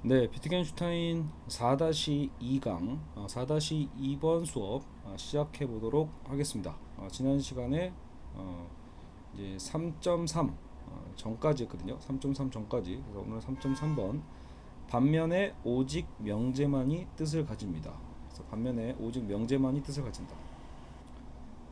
네, 비트겐슈타인 4-2강 4-2번 수업 시작해 보도록 하겠습니다. 지난 시간에 이제 3.3 전까지 했거든요. 3.3 전까지. 그래서 오늘 3.3번 반면에 오직 명제만이 뜻을 가집니다. 그래서 반면에 오직 명제만이 뜻을 가진다.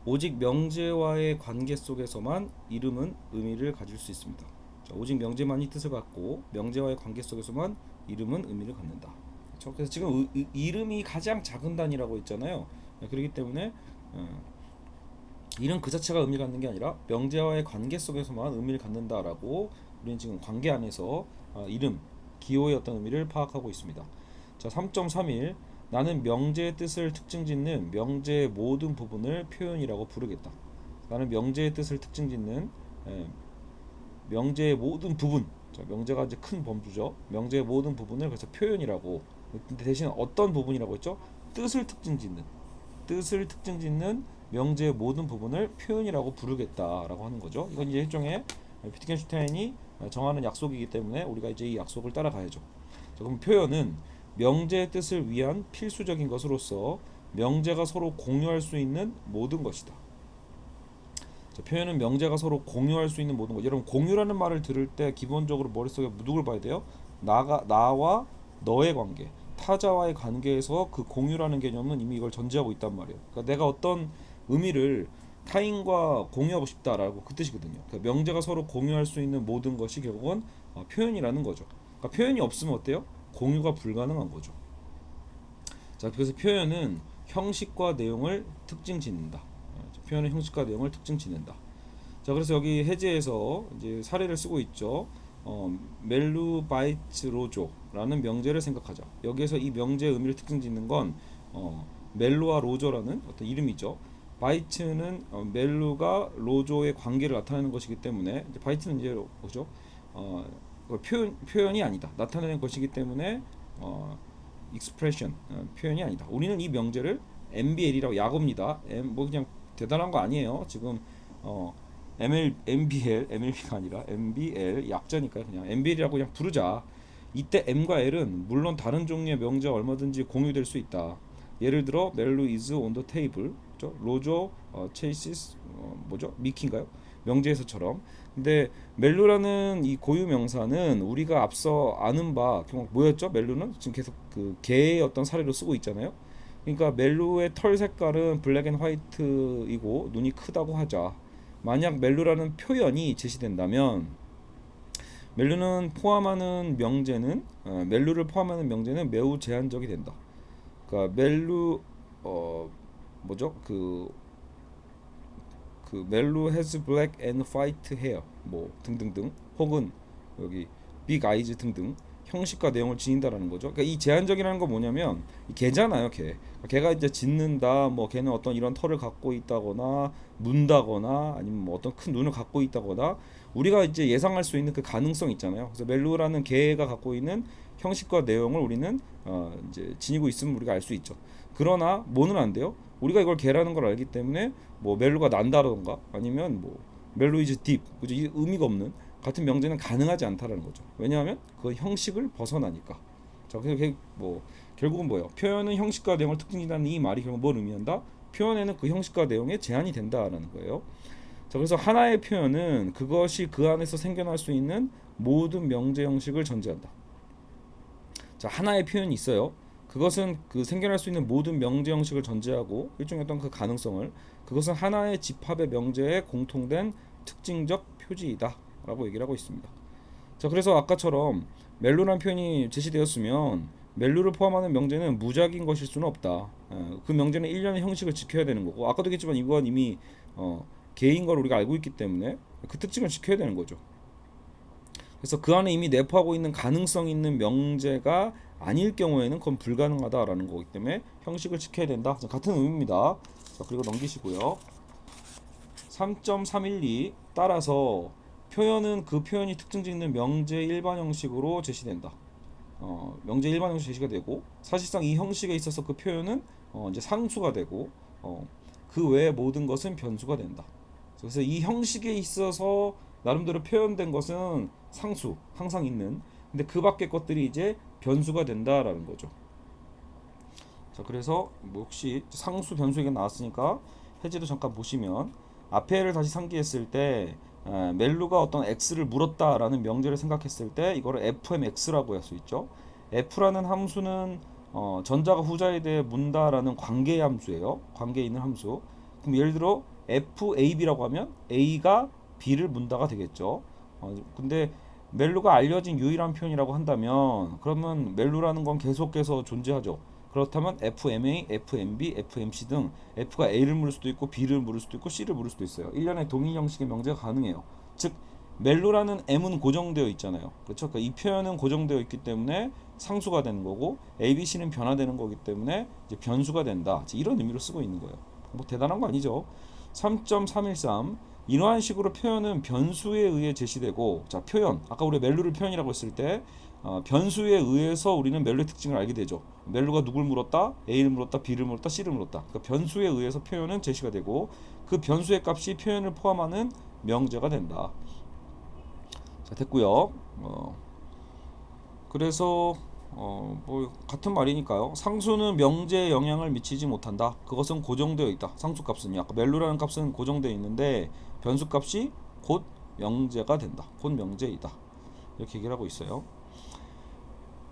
오직 명제와의 관계 속에서만 이름은 의미를 가질 수 있습니다. 자, 오직 명제만이 뜻을 갖고 명제와의 관계 속에서만 이름은 의미를 갖는다. 그렇죠? 그래서 지금 이름이 가장 작은 단위라고 했잖아요. 그렇기 때문에 이름 그 자체가 의미를 갖는 게 아니라 명제와의 관계 속에서만 의미를 갖는다라고 우리는 지금 관계 안에서 이름, 기호의 어떤 의미를 파악하고 있습니다. 자, 3.31 나는 명제의 뜻을 특징짓는 명제의 모든 부분을 표현이라고 부르겠다. 나는 명제의 뜻을 특징짓는 명제의 모든 부분. 자, 명제가 이제 큰 범주죠. 명제의 모든 부분을 그래서 표현이라고. 근데 대신 어떤 부분이라고 했죠? 뜻을 특징짓는 명제의 모든 부분을 표현이라고 부르겠다라고 하는 거죠. 이건 이제 일종의 비트겐슈타인이 정하는 약속이기 때문에 우리가 이제 이 약속을 따라가야죠. 자, 그럼 표현은 명제의 뜻을 위한 필수적인 것으로서 명제가 서로 공유할 수 있는 모든 것이다. 자, 표현은 명제가 서로 공유할 수 있는 모든 것. 여러분 공유라는 말을 들을 때 기본적으로 머릿속에 누굴 봐야 돼요? 나와 너의 관계, 타자와의 관계에서 그 공유라는 개념은 이미 이걸 전제하고 있단 말이에요. 그러니까 내가 어떤 의미를 타인과 공유하고 싶다라고 그 뜻이거든요. 그러니까 명제가 서로 공유할 수 있는 모든 것이 결국은 표현이라는 거죠. 그러니까 표현이 없으면 어때요? 공유가 불가능한 거죠. 자, 그래서 표현은 형식과 내용을 특징 짓는다. 표현은 형식과 내용을 특징 짓는다. 자, 그래서 여기 해제에서 이제 사례를 쓰고 있죠. 멜루바이츠 로조라는 명제를 생각하자. 여기에서 이 명제의 의미를 특징 짓는 건 멜루와 로조라는 어떤 이름이죠. 바이츠는 멜루가 로조의 관계를 나타내는 것이기 때문에 이제 바이트는 이제 뭐죠? 어, 표현이 아니다. 나타내는 것이기 때문에 expression 표현이 아니다. 우리는 이 명제를 MBL이라고 약어입니다. 뭐 그냥 대단한 거 아니에요. 지금 MLB가 아니라 MBL 약자니까 그냥 MBL이라고 그냥 부르자. 이때 M과 L은 물론 다른 종류의 명제와 얼마든지 공유될 수 있다. 예를 들어 멜로 is on the table, 그렇죠? 로조 체이시스 뭐죠? 미키인가요? 명제에서처럼. 근데 멜로라는 이 고유 명사는 우리가 앞서 아는 바 뭐였죠? 멜로는 지금 계속 그 개의 어떤 사례로 쓰고 있잖아요. 그러니까 멜로의 털 색깔은 블랙 앤 화이트이고 눈이 크다고 하자. 만약 멜로라는 표현이 제시된다면 멜로를 포함하는 명제는 매우 제한적이 된다. 그러니까 멜로 뭐죠? 그 멜로 has black and white hair 뭐 등등등 혹은 여기 big eyes 등등 형식과 내용을 지닌다라는 거죠. 그러니까 이 제한적이라는 건 뭐냐면 개잖아요, 개. 개가 이제 짖는다, 뭐 개는 어떤 이런 털을 갖고 있다거나 문다거나 아니면 뭐 어떤 큰 눈을 갖고 있다거나 우리가 이제 예상할 수 있는 그 가능성 있잖아요. 그래서 멜로라는 개가 갖고 있는 형식과 내용을 우리는 이제 지니고 있으면 우리가 알 수 있죠. 그러나 뭐는 안 돼요. 우리가 이걸 개라는 걸 알기 때문에 뭐 멜로가 난다던가 아니면 뭐 멜로 이즈 딥 그죠? 이 의미가 없는 같은 명제는 가능하지 않다라는 거죠. 왜냐하면 그 형식을 벗어나니까. 자, 그래서 뭐 결국은 뭐예요? 표현은 형식과 내용을 특징이라는 이 말이 결국 뭘 의미한다? 표현에는 그 형식과 내용에 제한이 된다라는 거예요. 자, 그래서 하나의 표현은 그것이 그 안에서 생겨날 수 있는 모든 명제 형식을 전제한다. 자, 하나의 표현이 있어요. 그것은 그 생겨날 수 있는 모든 명제 형식을 전제하고 일종의 어떤 그 가능성을 그것은 하나의 집합의 명제의 공통된 특징적 표지이다라고 얘기를 하고 있습니다. 자, 그래서 아까처럼 멜로란 표현이 제시되었으면 멜로를 포함하는 명제는 무작위인 것일 수는 없다. 그 명제는 일련의 형식을 지켜야 되는 거고 아까도 얘기했지만 이건 이미 개인 걸 우리가 알고 있기 때문에 그 특징을 지켜야 되는 거죠. 그래서 그 안에 이미 내포하고 있는 가능성 있는 명제가 아닐 경우에는 그건 불가능하다라는 거기 때문에 형식을 지켜야 된다. 같은 의미입니다. 자, 그리고 넘기시고요. 3.312 따라서 표현은 그 표현이 특징 짓는 명제 일반 형식으로 제시된다. 명제 일반 형식 제시가 되고 사실상 이 형식에 있어서 그 표현은 이제 상수가 되고 그 외의 모든 것은 변수가 된다. 그래서 이 형식에 있어서 나름대로 표현된 것은 상수, 항상 있는. 근데 그 밖의 것들이 이제 변수가 된다라는 거죠. 자, 그래서 뭐 혹시 상수 변수 얘기 나왔으니까 해제도 잠깐 보시면 앞에를 다시 상기했을 때 멜루가 어떤 x를 물었다라는 명제를 생각했을 때 이거를 fmx라고 할 수 있죠. f라는 함수는 전자가 후자에 대해 문다라는 관계 함수예요. 관계에 있는 함수. 그럼 예를 들어 FAB라고 하면 A가 B를 문다가 되겠죠. 근데 멜루가 알려진 유일한 표현이라고 한다면 그러면 멜루라는 건 계속해서 존재하죠. 그렇다면 FMA, FMB, FMC 등 F가 A를 물을 수도 있고 B를 물을 수도 있고 C를 물을 수도 있어요. 일련의 동일 형식의 명제가 가능해요. 즉 멜루라는 M은 고정되어 있잖아요. 그렇죠? 그러니까 이 표현은 고정되어 있기 때문에 상수가 되는 거고 A, B, C는 변화되는 거기 때문에 이제 변수가 된다. 이런 의미로 쓰고 있는 거예요. 뭐 대단한 거 아니죠. 3.313 이러한 식으로 표현은 변수에 의해 제시되고 자 표현 아까 우리 멜루를 표현이라고 했을 때 변수에 의해서 우리는 멜루의 특징을 알게 되죠. 멜루가 누굴 물었다? A를 물었다, B를 물었다, C를 물었다. 그러니까 변수에 의해서 표현은 제시가 되고 그 변수의 값이 표현을 포함하는 명제가 된다. 자 됐고요. 그래서 뭐 같은 말이니까요. 상수는 명제에 영향을 미치지 못한다. 그것은 고정되어 있다. 상수값은요. 아까 멜루라는 값은 고정되어 있는데 변수값이 곧 명제가 된다. 곧 명제이다. 이렇게 얘기를 하고 있어요.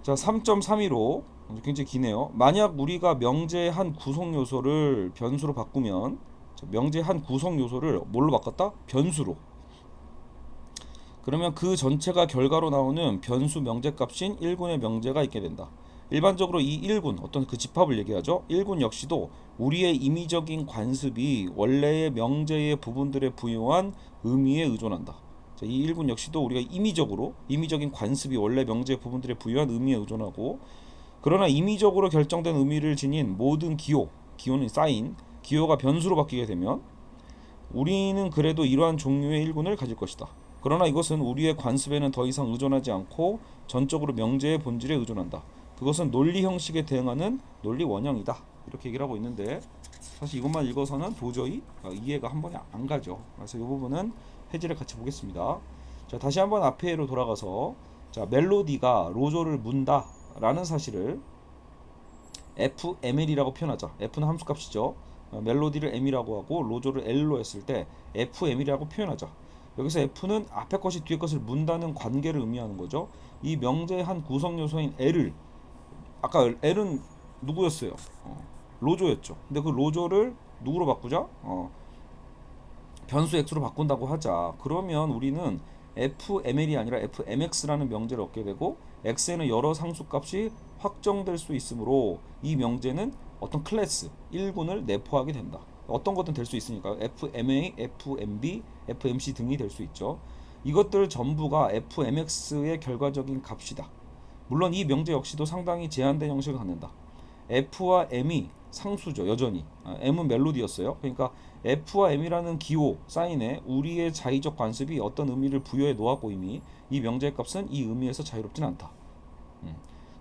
자, 3.315 굉장히 기네요. 만약 우리가 명제의 한 구성 요소를 변수로 바꾸면 명제의 한 구성 요소를 뭘로 바꿨다? 변수로. 그러면 그 전체가 결과로 나오는 변수 명제값인 1군의 명제가 있게 된다. 일반적으로 이 1군 어떤 그 집합을 얘기하죠. 1군 역시도 우리의 임의적인 관습이 원래의 명제의 부분들에 부여한 의미에 의존한다. 자, 이 1군 역시도 우리가 임의적인 관습이 원래 명제의 부분들에 부여한 의미에 의존하고 그러나 임의적으로 결정된 의미를 지닌 모든 기호는 사인, 기호가 변수로 바뀌게 되면 우리는 그래도 이러한 종류의 1군을 가질 것이다. 그러나 이것은 우리의 관습에는 더 이상 의존하지 않고 전적으로 명제의 본질에 의존한다. 그것은 논리 형식에 대응하는 논리 원형이다. 이렇게 얘기를 하고 있는데 사실 이것만 읽어서는 도저히 이해가 한 번에 안 가죠. 그래서 이 부분은 해지를 같이 보겠습니다. 자, 다시 한번 앞에로 돌아가서 자, 멜로디가 로저를 문다라는 사실을 FML이라고 표현하자. F는 함수값이죠. 멜로디를 M이라고 하고 로저를 L로 했을 때 FM이라고 표현하자. 여기서 F는 앞에 것이 뒤에 것을 문다는 관계를 의미하는 거죠. 이 명제의 한 구성 요소인 L을 아까 L은 누구였어요? 로저였죠. 근데 그 로저를 누구로 바꾸자? 변수 x로 바꾼다고 하자. 그러면 우리는 fml이 아니라 fmx라는 명제를 얻게 되고 x에는 여러 상수값이 확정될 수 있으므로 이 명제는 어떤 클래스 1군을 내포하게 된다. 어떤 것든 될 수 있으니까요. fma, fmb, fmc 등이 될 수 있죠. 이것들 전부가 fmx의 결과적인 값이다. 물론 이 명제 역시도 상당히 제한된 형식을 갖는다. F와 M이 상수죠. 여전히 M은 멜로디였어요. 그러니까 F와 M이라는 기호 사인에 우리의 자의적 관습이 어떤 의미를 부여해 놓았고 이미 이 명제의 값은 이 의미에서 자유롭진 않다.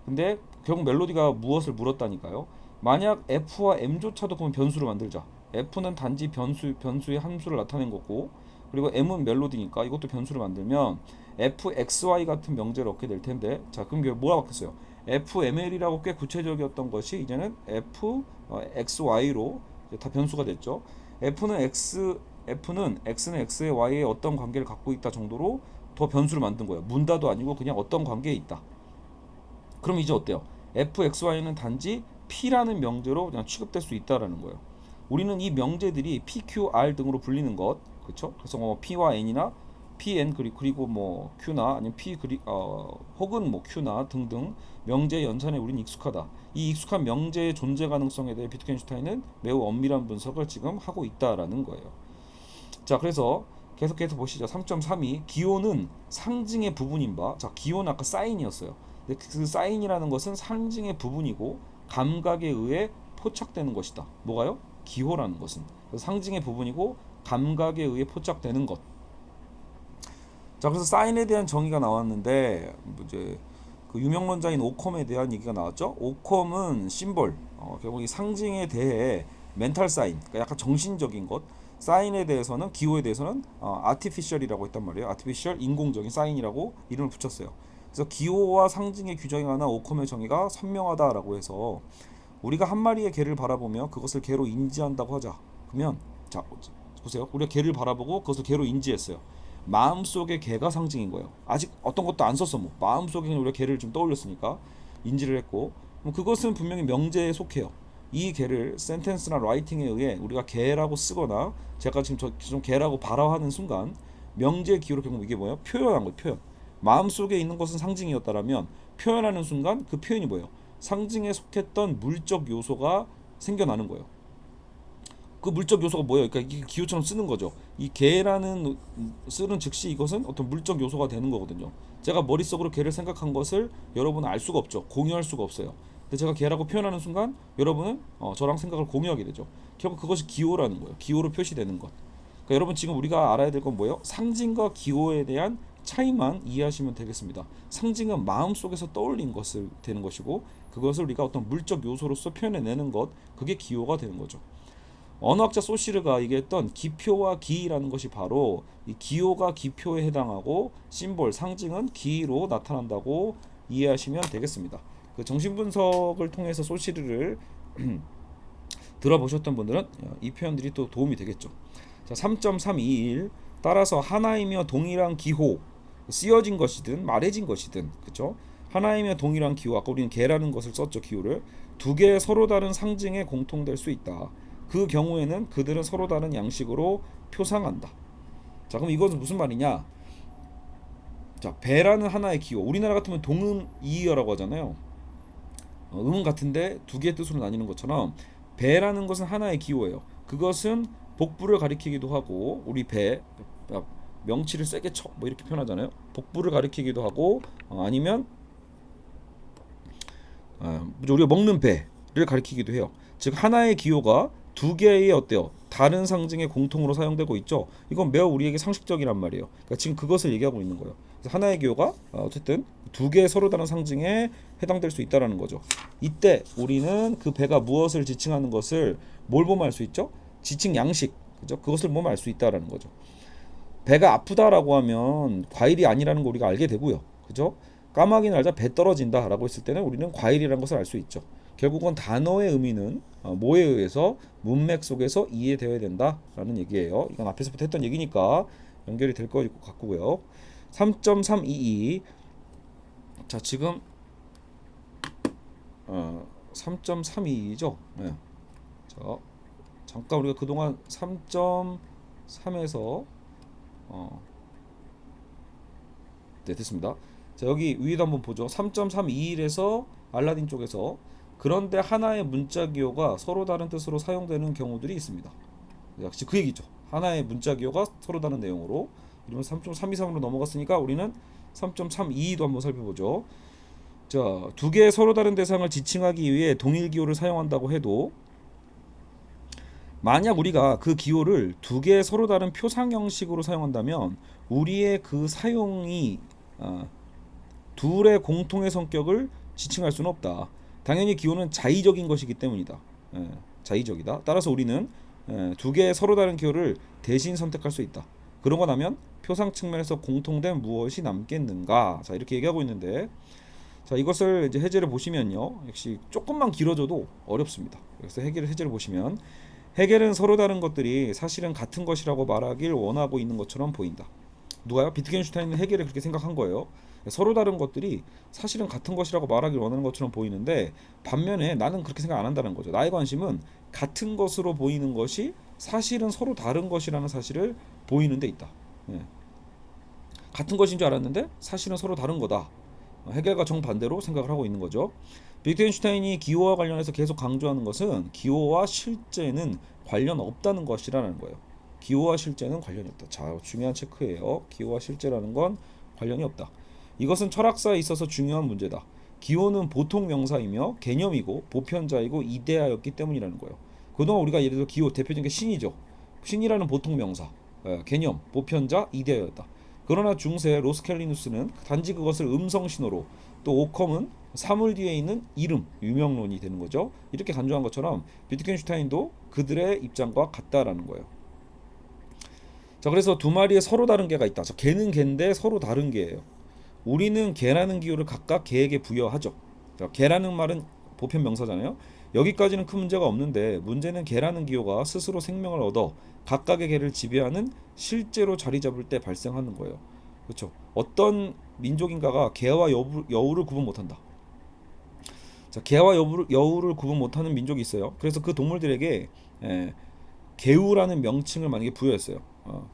근데 결국 멜로디가 무엇을 물었다니까요. 만약 F와 M조차도 그럼 변수를 만들자. F는 단지 변수의 함수를 나타낸 거고 그리고 M은 멜로디니까 이것도 변수를 만들면 fxy 같은 명제를 얻게 될 텐데 자 그럼 이게 뭐가 바뀌었어요? fml이라고 꽤 구체적이었던 것이 이제는 fxy로 다 변수가 됐죠. f는 x는 x에 y에 어떤 관계를 갖고 있다 정도로 더 변수를 만든 거예요. 문다도 아니고 그냥 어떤 관계에 있다. 그럼 이제 어때요? fxy는 단지 p라는 명제로 그냥 취급될 수 있다라는 거예요. 우리는 이 명제들이 p, q, r 등으로 불리는 것, 그렇죠? 그래서 뭐 p와 n이나 pn 그리고 뭐 q나 아니면 혹은 뭐 q나 등등 명제 연산에 우리는 익숙하다. 이 익숙한 명제의 존재 가능성에 대해 비트겐슈타인은 매우 엄밀한 분석을 지금 하고 있다라는 거예요. 자, 그래서 계속해서 보시죠. 3.32 기호는 상징의 부분인 바. 자, 기호는 아까 사인이었어요. 근데 그 사인이라는 것은 상징의 부분이고 감각에 의해 포착되는 것이다. 뭐가요? 기호라는 것은 상징의 부분이고 감각에 의해 포착되는 것. 자, 그래서 사인에 대한 정의가 나왔는데 이제 그 유명론자인 오컴에 대한 얘기가 나왔죠. 오컴은 심벌, 결국 이 상징에 대해 멘탈 사인, 그러니까 약간 정신적인 것. 사인에 대해서는 기호에 대해서는 아티피셜이라고 했단 말이에요. 아티피셜 인공적인 사인이라고 이름을 붙였어요. 그래서 기호와 상징의 규정에 관한 오컴의 정의가 선명하다라고 해서 우리가 한 마리의 개를 바라보며 그것을 개로 인지한다고 하자. 그러면 자 보세요. 우리가 개를 바라보고 그것을 개로 인지했어요. 마음속에 개가 상징인 거예요. 아직 어떤 것도 안 썼어. 뭐 마음속에 우리가 개를 좀 떠올렸으니까 인지를 했고, 그럼 그것은 분명히 명제에 속해요. 이 개를 센텐스나 라이팅에 의해 우리가 개라고 쓰거나 제가 지금 좀 개라고 발화하는 순간 명제 기호로 결국 이게 뭐예요? 표현한 거예요. 표현. 마음속에 있는 것은 상징이었다라면 표현하는 순간 그 표현이 뭐예요? 상징에 속했던 물적 요소가 생겨나는 거예요. 그 물적 요소가 뭐예요? 그러니까 이게 기호처럼 쓰는 거죠. 이 개라는 쓰는 즉시 이것은 어떤 물적 요소가 되는 거거든요. 제가 머릿속으로 개를 생각한 것을 여러분은 알 수가 없죠. 공유할 수가 없어요. 근데 제가 개라고 표현하는 순간 여러분은 저랑 생각을 공유하게 되죠. 결국 그것이 기호라는 거예요. 기호로 표시되는 것. 그러니까 여러분 지금 우리가 알아야 될 건 뭐예요? 상징과 기호에 대한 차이만 이해하시면 되겠습니다. 상징은 마음속에서 떠올린 것을 되는 것이고 그것을 우리가 어떤 물적 요소로서 표현해내는 것, 그게 기호가 되는 거죠. 언어학자 소시르가 얘기했던 기표와 기이라는 것이 바로 이 기호가 기표에 해당하고 심볼, 상징은 기로 나타난다고 이해하시면 되겠습니다. 그 정신분석을 통해서 소시르를 들어보셨던 분들은 이 표현들이 또 도움이 되겠죠. 자, 3.321 따라서 하나이며 동일한 기호, 쓰여진 것이든 말해진 것이든, 그렇죠? 하나이며 동일한 기호, 아까 우리는 개라는 것을 썼죠. 기호를 두 개의 서로 다른 상징에 공통될 수 있다. 그 경우에는 그들은 서로 다른 양식으로 표상한다. 자, 그럼 이것은 무슨 말이냐? 자, 배라는 하나의 기호. 우리나라 같으면 동음 이의어라고 하잖아요. 음은 같은데 두 개의 뜻으로 나뉘는 것처럼 배라는 것은 하나의 기호예요. 그것은 복부를 가리키기도 하고, 우리 배 명치를 세게 쳐 뭐 이렇게 표현하잖아요. 복부를 가리키기도 하고, 아니면 우리가 먹는 배를 가리키기도 해요. 즉 하나의 기호가 두 개의 어때요? 다른 상징의 공통으로 사용되고 있죠. 이건 매우 우리에게 상식적이란 말이에요. 그러니까 지금 그것을 얘기하고 있는 거예요. 그래서 하나의 기호가 어쨌든 두 개의 서로 다른 상징에 해당될 수 있다라는 거죠. 이때 우리는 그 배가 무엇을 지칭하는 것을 뭘 보면 알 수 있죠? 지칭 양식, 그죠? 그것을 보면 알 수 있다라는 거죠. 배가 아프다라고 하면 과일이 아니라는 거 우리가 알게 되고요. 그죠? 까마귀 날자 배 떨어진다라고 했을 때는 우리는 과일이라는 것을 알 수 있죠. 결국은 단어의 의미는 뭐에 의해서 문맥 속에서 이해되어야 된다라는 얘기예요. 이건 앞에서부터 했던 얘기니까 연결이 될 것 같고요. 3.322 자 지금 3.32죠. 네. 자 잠깐 우리가 그동안 3.3에서 네 됐습니다. 자 여기 위에도 한번 보죠. 3.321에서 알라딘 쪽에서 그런데 하나의 문자 기호가 서로 다른 뜻으로 사용되는 경우들이 있습니다. 역시 그 얘기죠. 하나의 문자 기호가 서로 다른 내용으로. 이러면 3.323으로 넘어갔으니까 우리는 3.322도 한번 살펴보죠. 자, 두 개의 서로 다른 대상을 지칭하기 위해 동일 기호를 사용한다고 해도 만약 우리가 그 기호를 두 개의 서로 다른 표상 형식으로 사용한다면 우리의 그 사용이 둘의 공통의 성격을 지칭할 수는 없다. 당연히 기호는 자의적인 것이기 때문이다. 자의적이다. 따라서 우리는 두 개의 서로 다른 기호를 대신 선택할 수 있다. 그러고 나면 표상 측면에서 공통된 무엇이 남겠는가? 자 이렇게 얘기하고 있는데, 자 이것을 이제 해제를 보시면요, 역시 조금만 길어져도 어렵습니다. 그래서 해제를 보시면 해겔은 서로 다른 것들이 사실은 같은 것이라고 말하길 원하고 있는 것처럼 보인다. 누가요? 비트겐슈타인은 해겔을 그렇게 생각한 거예요. 서로 다른 것들이 사실은 같은 것이라고 말하길 원하는 것처럼 보이는데 반면에 나는 그렇게 생각 안 한다는 거죠. 나의 관심은 같은 것으로 보이는 것이 사실은 서로 다른 것이라는 사실을 보이는 데 있다. 같은 것인 줄 알았는데 사실은 서로 다른 거다. 해겔과 정반대로 생각을 하고 있는 거죠. 비트겐슈타인이 기호와 관련해서 계속 강조하는 것은 기호와 실제는 관련 없다는 것이라는 거예요. 기호와 실제는 관련이 없다. 자, 중요한 체크예요. 기호와 실제라는 건 관련이 없다. 이것은 철학사에 있어서 중요한 문제다. 기호는 보통 명사이며 개념이고 보편자이고 이데아였기 때문이라는 거예요. 그동안 우리가 예를 들어 기호 대표적인 게 신이죠. 신이라는 보통 명사, 개념, 보편자, 이데아였다. 그러나 중세 로스켈리누스는 단지 그것을 음성 신호로, 또 오컴은 사물 뒤에 있는 이름, 유명론이 되는 거죠. 이렇게 간주한 것처럼 비트겐슈타인도 그들의 입장과 같다라는 거예요. 자, 그래서 두 마리의 서로 다른 개가 있다. 자, 개는 개인데 서로 다른 개예요. 우리는 개라는 기호를 각각 개에게 부여하죠. 자, 개라는 말은 보편 명사잖아요. 여기까지는 큰 문제가 없는데 문제는 개라는 기호가 스스로 생명을 얻어 각각의 개를 지배하는 실제로 자리 잡을 때 발생하는 거예요. 그렇죠? 어떤 민족인가가 개와 여우를 구분 못한다. 자, 개와 여우를 구분 못하는 민족이 있어요. 그래서 그 동물들에게 개우라는 명칭을 만약에 부여했어요.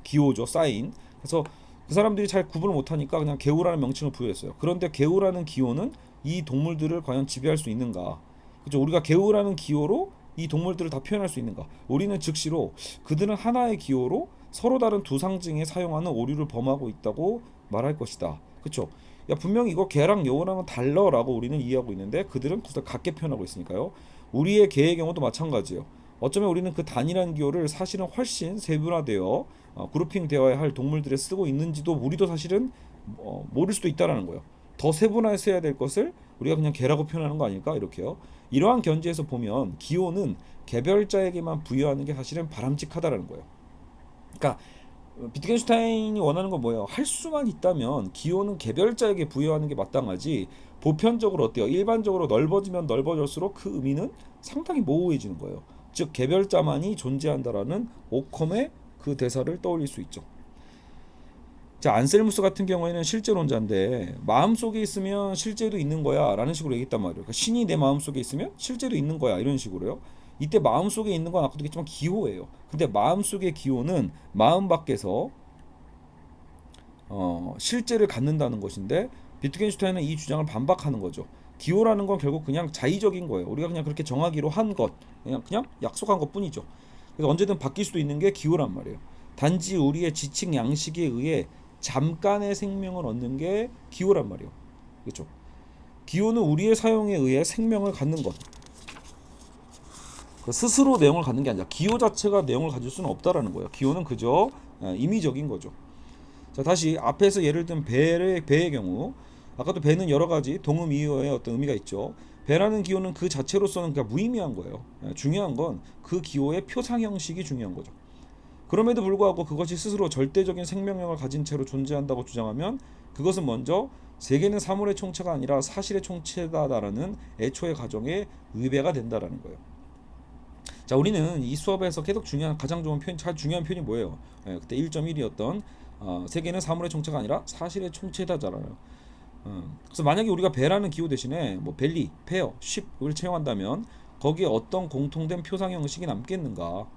기호죠, 사인. 그래서 그 사람들이 잘 구분을 못하니까 그냥 개우라는 명칭을 부여했어요. 그런데 개우라는 기호는 이 동물들을 과연 지배할 수 있는가? 그죠? 우리가 개우라는 기호로 이 동물들을 다 표현할 수 있는가? 우리는 즉시로 그들은 하나의 기호로 서로 다른 두 상징에 사용하는 오류를 범하고 있다고 말할 것이다. 그렇죠? 야, 분명히 이거 개랑 여우랑은 달라라고 우리는 이해하고 있는데 그들은 각게 표현하고 있으니까요. 우리의 개의 경우도 마찬가지예요. 어쩌면 우리는 그 단일한 기호를 사실은 훨씬 세분화되어 그룹핑되어야 할 동물들에 쓰고 있는지도 우리도 사실은 모를 수도 있다라는 거예요. 더 세분화해서 해야 될 것을 우리가 그냥 개라고 표현하는 거 아닐까 이렇게요. 이러한 견지에서 보면 기호는 개별자에게만 부여하는 게 사실은 바람직하다라는 거예요. 그러니까 비트겐슈타인이 원하는 건 뭐예요? 할 수만 있다면 기호는 개별자에게 부여하는 게 마땅하지 보편적으로 어때요? 일반적으로 넓어지면 넓어질수록 그 의미는 상당히 모호해지는 거예요. 즉 개별자만이 존재한다라는 오컴의 그 대사를 떠올릴 수 있죠. 자, 안셀무스 같은 경우에는 실제론자인데 마음속에 있으면 실제도 있는 거야 라는 식으로 얘기했단 말이에요. 그러니까 신이 내 마음속에 있으면 실제도 있는 거야 이런 식으로요. 이때 마음속에 있는 건 아까도 얘기했지만 기호예요. 근데 마음속의 기호는 마음 밖에서 실제를 갖는다는 것인데 비트겐슈타인은 이 주장을 반박하는 거죠. 기호라는 건 결국 그냥 자의적인 거예요. 우리가 그냥 그렇게 정하기로 한 것, 그냥 약속한 것뿐이죠. 그래서 언제든 바뀔 수도 있는 게 기호란 말이에요. 단지 우리의 지식 양식에 의해 잠깐의 생명을 얻는 게 기호란 말이에요. 그렇죠? 기호는 우리의 사용에 의해 생명을 갖는 것. 스스로 내용을 갖는 게 아니라 기호 자체가 내용을 가질 수는 없다라는 거예요. 기호는 그저 임의적인 거죠. 자, 다시 앞에서 예를 든 배의 경우 아까도 배는 여러 가지 동음 이어의 어떤 의미가 있죠. 배라는 기호는 그 자체로서는 그냥 무의미한 거예요. 중요한 건 그 기호의 표상 형식이 중요한 거죠. 그럼에도 불구하고 그것이 스스로 절대적인 생명력을 가진 채로 존재한다고 주장하면 그것은 먼저 세계는 사물의 총체가 아니라 사실의 총체다라는 애초의 가정에 위배가 된다라는 거예요. 자, 우리는 이 수업에서 계속 가장 좋은 표현, 중요한 표현이 뭐예요? 그때 1.1이었던 세계는 사물의 총체가 아니라 사실의 총체다잖아요. 그래서 만약에 우리가 배라는 기호 대신에 뭐 벨리, 페어, 쉽을 채용한다면 거기에 어떤 공통된 표상 형식이 남겠는가?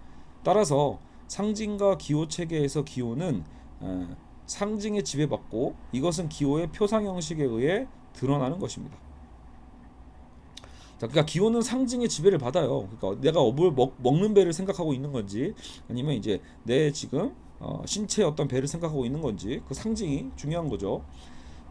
따라서 상징과 기호 체계에서 기호는 상징에 지배받고 이것은 기호의 표상 형식에 의해 드러나는 것입니다. 자, 그러니까 기호는 상징의 지배를 받아요. 그러니까 내가 먹는 배를 생각하고 있는 건지 아니면 이제 내 지금 신체의 어떤 배를 생각하고 있는 건지 그 상징이 중요한 거죠.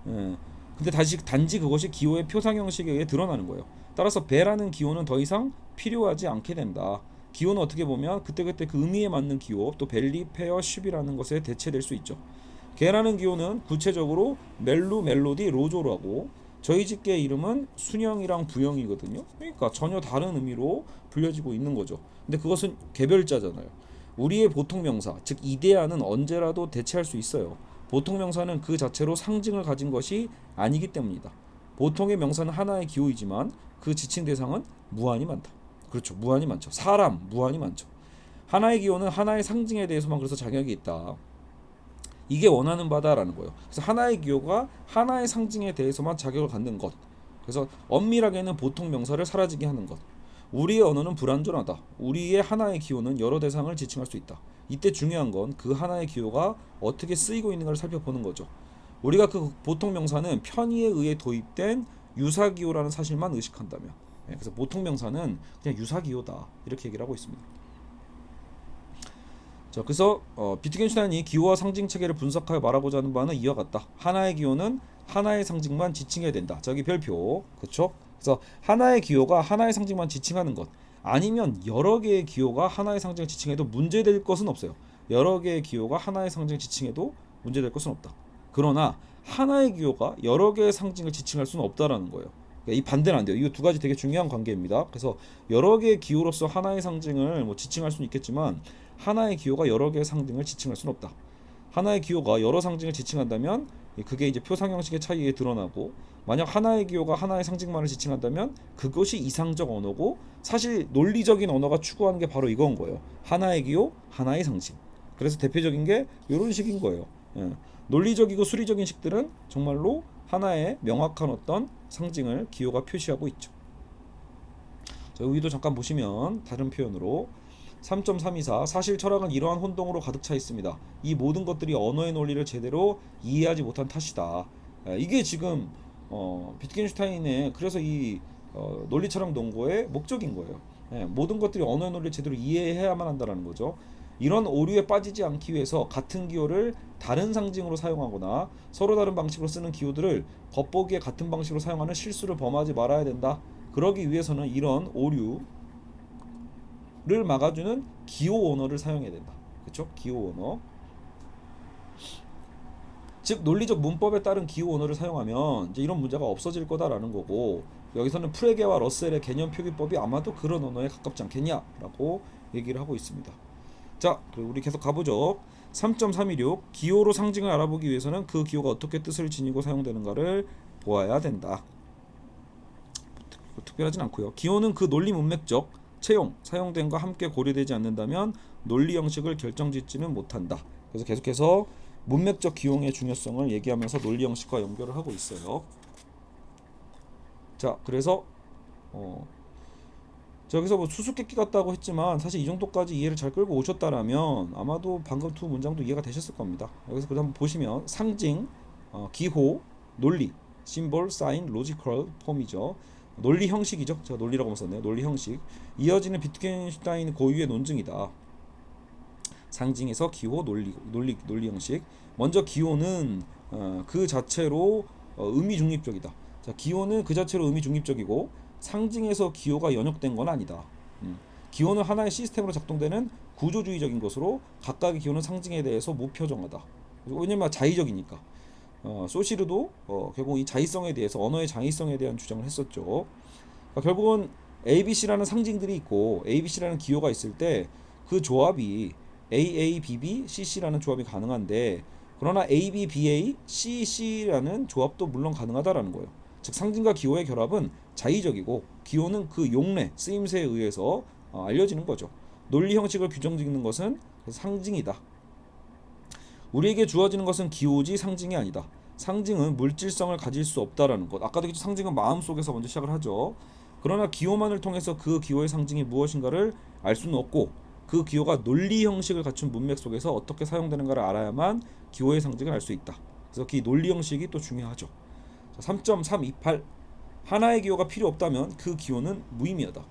근데 단지 그것이 기호의 표상 형식에 의해 드러나는 거예요. 따라서 배라는 기호는 더 이상 필요하지 않게 된다. 기호는 어떻게 보면 그때그때 그 의미에 맞는 기호, 또 벨리, 페어, 쉽이라는 것에 대체될 수 있죠. 개라는 기호는 구체적으로 멜로디, 로조라고 저희 집게의 이름은 순영이랑 부영이거든요. 그러니까 전혀 다른 의미로 불려지고 있는 거죠. 근데 그것은 개별자잖아요. 우리의 보통명사, 즉 이데아는 언제라도 대체할 수 있어요. 보통명사는 그 자체로 상징을 가진 것이 아니기 때문이다. 보통의 명사는 하나의 기호이지만 그 지칭 대상은 무한히 많다. 그렇죠. 무한히 많죠. 사람, 무한히 많죠. 하나의 기호는 하나의 상징에 대해서만 그래서 자격이 있다. 이게 원하는 바다라는 거예요. 그래서 하나의 기호가 하나의 상징에 대해서만 자격을 갖는 것. 그래서 엄밀하게는 보통 명사를 사라지게 하는 것. 우리의 언어는 불완전하다. 우리의 하나의 기호는 여러 대상을 지칭할 수 있다. 이때 중요한 건 그 하나의 기호가 어떻게 쓰이고 있는가를 살펴보는 거죠. 우리가 그 보통 명사는 편의에 의해 도입된 유사기호라는 사실만 의식한다면, 그래서 보통 명사는 그냥 유사기호다 이렇게 얘기를 하고 있습니다. 자, 그래서 비트겐슈타인이 기호와 상징 체계를 분석하여 말하고자 하는 바는 이와 같다. 하나의 기호는 하나의 상징만 지칭해야 된다. 저기 별표, 그렇죠? 그래서 하나의 기호가 하나의 상징만 지칭하는 것, 아니면 여러 개의 기호가 하나의 상징을 지칭해도 문제될 것은 없어요. 여러 개의 기호가 하나의 상징을 지칭해도 문제될 것은 없다. 그러나 하나의 기호가 여러 개의 상징을 지칭할 수는 없다라는 거예요. 그러니까 이 반대는 안 돼요. 이 두 가지 되게 중요한 관계입니다. 그래서 여러 개의 기호로서 하나의 상징을 지칭할 수는 있겠지만 하나의 기호가 여러 개의 상징을 지칭할 수는 없다. 하나의 기호가 여러 상징을 지칭한다면 그게 이제 표상 형식의 차이에 드러나고, 만약 하나의 기호가 하나의 상징만을 지칭한다면 그것이 이상적 언어고, 사실 논리적인 언어가 추구하는 게 바로 이건 거예요. 하나의 기호, 하나의 상징. 그래서 대표적인 게 이런 식인 거예요. 예. 논리적이고 수리적인 식들은 정말로 하나의 명확한 어떤 상징을 기호가 표시하고 있죠. 자, 여기도 잠깐 보시면 다른 표현으로 3.324 사실 철학은 이러한 혼동으로 가득 차 있습니다. 이 모든 것들이 언어의 논리를 제대로 이해하지 못한 탓이다. 이게 지금 비트겐슈타인의 그래서 이 논리 철학 논거의 목적인 거예요. 모든 것들이 언어의 논리를 제대로 이해해야만 한다는 거죠. 이런 오류에 빠지지 않기 위해서 같은 기호를 다른 상징으로 사용하거나 서로 다른 방식으로 쓰는 기호들을 겉보기에 같은 방식으로 사용하는 실수를 범하지 말아야 된다. 그러기 위해서는 이런 오류를 막아주는 기호 언어를 사용해야 된다. 그렇죠? 기호 언어. 즉 논리적 문법에 따른 기호 언어를 사용하면 이제 이런 문제가 없어질 거다라는 거고, 여기서는 프레게와 러셀의 개념 표기법이 아마도 그런 언어에 가깝지 않겠냐라고 얘기를 하고 있습니다. 자, 그리고 우리 계속 가보죠. 3.316 기호로 상징을 알아보기 위해서는 그 기호가 어떻게 뜻을 지니고 사용되는가를 보아야 된다. 특별하진 않고요. 기호는 그 논리 문맥적 채용, 사용됨과 함께 고려되지 않는다면 논리 형식을 결정짓지는 못한다. 그래서 계속해서 문맥적 기용의 중요성을 얘기하면서 논리 형식과 연결을 하고 있어요. 자, 그래서 여기서 뭐 수수께끼 같다고 했지만 사실 이 정도까지 이해를 잘 끌고 오셨다라면 아마도 방금 두 문장도 이해가 되셨을 겁니다. 여기서 그다음 한번 보시면 상징, 기호, 논리, 심볼, 사인, 로지컬 폼이죠. 논리 형식이죠. 제가 논리라고 썼네요. 논리 형식. 이어지는 비트겐슈타인 고유의 논증이다. 상징에서 기호, 논리 형식. 먼저 기호는 그 자체로 의미 중립적이다. 자, 기호는 그 자체로 의미 중립적이고 상징에서 기호가 연역된 건 아니다. 기호는 하나의 시스템으로 작동되는 구조주의적인 것으로 각각의 기호는 상징에 대해서 무표정하다. 왜냐면 자의적이니까. 소시르도 결국 이 자의성에 대해서 언어의 자의성에 대한 주장을 했었죠. 그러니까 결국은 ABC라는 상징들이 있고 ABC라는 기호가 있을 때 그 조합이 AABB, CC라는 조합이 가능한데, 그러나 ABBA, CC라는 조합도 물론 가능하다라는 거예요. 즉 상징과 기호의 결합은 자의적이고 기호는 그 용례, 쓰임새에 의해서 알려지는 거죠. 논리 형식을 규정짓는 것은 상징이다. 우리에게 주어지는 것은 기호지 상징이 아니다. 상징은 물질성을 가질 수 없다라는 것. 아까도 얘기했죠. 상징은 마음속에서 먼저 시작을 하죠. 그러나 기호만을 통해서 그 기호의 상징이 무엇인가를 알 수는 없고, 그 기호가 논리 형식을 갖춘 문맥 속에서 어떻게 사용되는가를 알아야만 기호의 상징을 알 수 있다. 그래서 그 논리 형식이 또 중요하죠. 3.328 하나의 기호가 필요 없다면 그 기호는 무의미하다.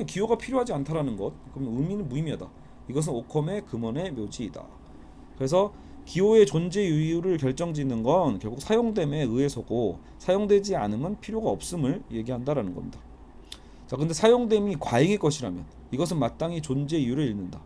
기호가 필요하지 않다라는 것, 그럼 의미는 무의미하다. 이것은 오컴의 금원의 묘지이다. 그래서 기호의 존재 이유를 결정짓는 건 결국 사용됨에 의해서고, 사용되지 않으면 필요가 없음을 얘기한다라는 겁니다. 자, 근데 사용됨이 과잉의 것이라면 이것은 마땅히 존재 이유를 잃는다.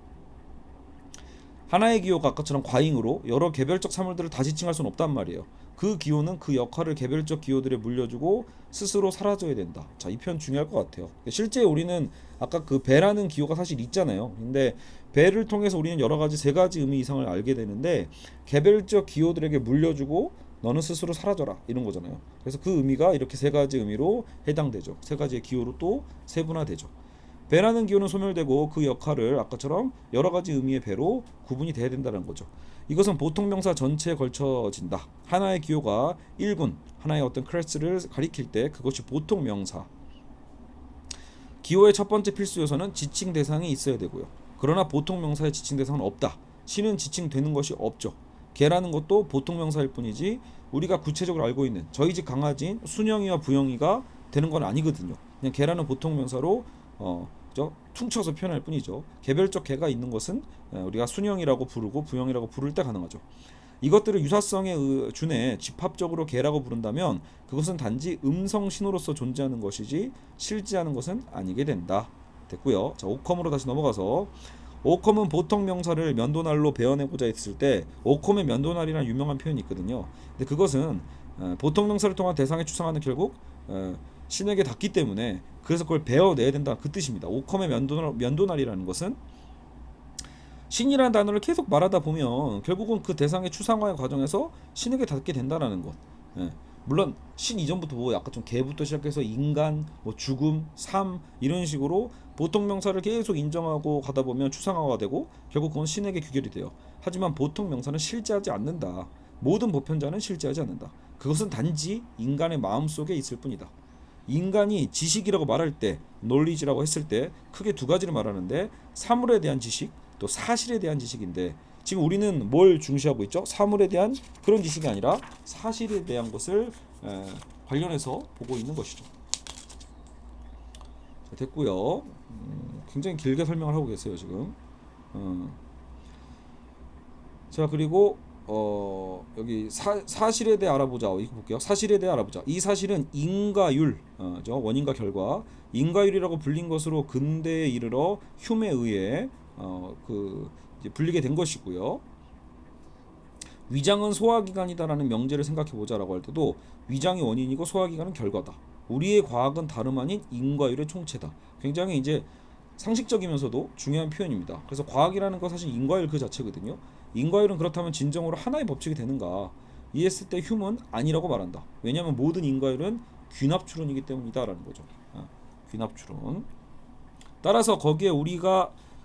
하나의 기호가 아까처럼 과잉으로 여러 개별적 사물들을 다 지칭할 수는 없단 말이에요. 그 기호는 그 역할을 개별적 기호들에 물려주고 스스로 사라져야 된다. 자, 이 표현 중요할 것 같아요. 실제 우리는 아까 그 배라는 기호가 사실 있잖아요. 근데 배를 통해서 우리는 여러 가지 세 가지 의미 이상을 알게 되는데, 개별적 기호들에게 물려주고 너는 스스로 사라져라 이런 거잖아요. 그래서 그 의미가 이렇게 세 가지 의미로 해당되죠. 세 가지의 기호로 또 세분화되죠. 배라는 기호는 소멸되고 그 역할을 아까처럼 여러 가지 의미의 배로 구분이 돼야 된다는 거죠. 이것은 보통 명사 전체에 걸쳐진다. 하나의 기호가 1군, 하나의 어떤 클래스를 가리킬 때 그것이 보통 명사. 기호의 첫 번째 필수 요소는 지칭 대상이 있어야 되고요. 그러나 보통 명사의 지칭 대상은 없다. 시는 지칭되는 것이 없죠. 개라는 것도 보통 명사일 뿐이지 우리가 구체적으로 알고 있는 저희 집 강아지인 순영이와 부영이가 되는 건 아니거든요. 그냥 개라는 보통 명사로 퉁쳐서 표현할 뿐이죠. 개별적 개가 있는 것은 우리가 순영이라고 부르고 부영이라고 부를 때 가능하죠. 이것들을 유사성에 준해 집합적으로 개라고 부른다면 그것은 단지 음성 신호로서 존재하는 것이지 실제하는 것은 아니게 된다. 됐고요. 자, 오컴으로 다시 넘어가서, 오컴은 보통 명사를 면도날로 베어내고자 했을 때 오컴의 면도날이라는 유명한 표현이 있거든요. 근데 그것은 보통 명사를 통한 대상에 추상하는 결국 신에게 닿기 때문에, 그래서 그걸 베어내야 된다 그 뜻입니다. 오컴의 면도날이라는 것은 신이라는 단어를 계속 말하다 보면 결국은 그 대상의 추상화의 과정에서 신에게 닿게 된다라는 것. 예. 물론 신 이전부터 뭐 약간 좀 개부터 시작해서 인간, 뭐 죽음, 삶 이런 식으로 보통 명사를 계속 인정하고 가다 보면 추상화가 되고 결국 그건 신에게 귀결이 돼요. 하지만 보통 명사는 실제하지 않는다. 모든 보편자는 실제하지 않는다. 그것은 단지 인간의 마음 속에 있을 뿐이다. 인간이 지식이라고 말할 때, knowledge라고 했을 때 크게 두 가지를 말하는데 사물에 대한 지식, 또 사실에 대한 지식인데 지금 우리는 뭘 중시하고 있죠? 사물에 대한 그런 지식이 아니라 사실에 대한 것을 관련해서 보고 있는 것이죠. 자, 됐고요. 굉장히 길게 설명을 하고 계세요 지금. 자 그리고 여기 사실에 대해 알아보자. 이거 볼게요. 사실에 대해 알아보자. 이 사실은 인과율, 원인과 결과, 인과율이라고 불린 것으로 근대에 이르러 휴메에 의해 이제 불리게 된 것이고요. 위장은 소화기관이다라는 명제를 생각해 보자라고 할 때도 위장이 원인이고 소화기관은 결과다. 우리의 과학은 다름 아닌 인과율의 총체다. 굉장히 이제 상식적이면서도 중요한 표현입니다. 그래서 과학이라는 건 사실 인과율 그 자체거든요. 인과율은 그렇다면 진정으로 하나의 법칙이 되는가? 이했을 때 휴은 아니라고 말한다. 왜냐하면 모든 인과율은 귀납추론이기 때문이다라는 거죠. 귀납추론. 따라서 거기에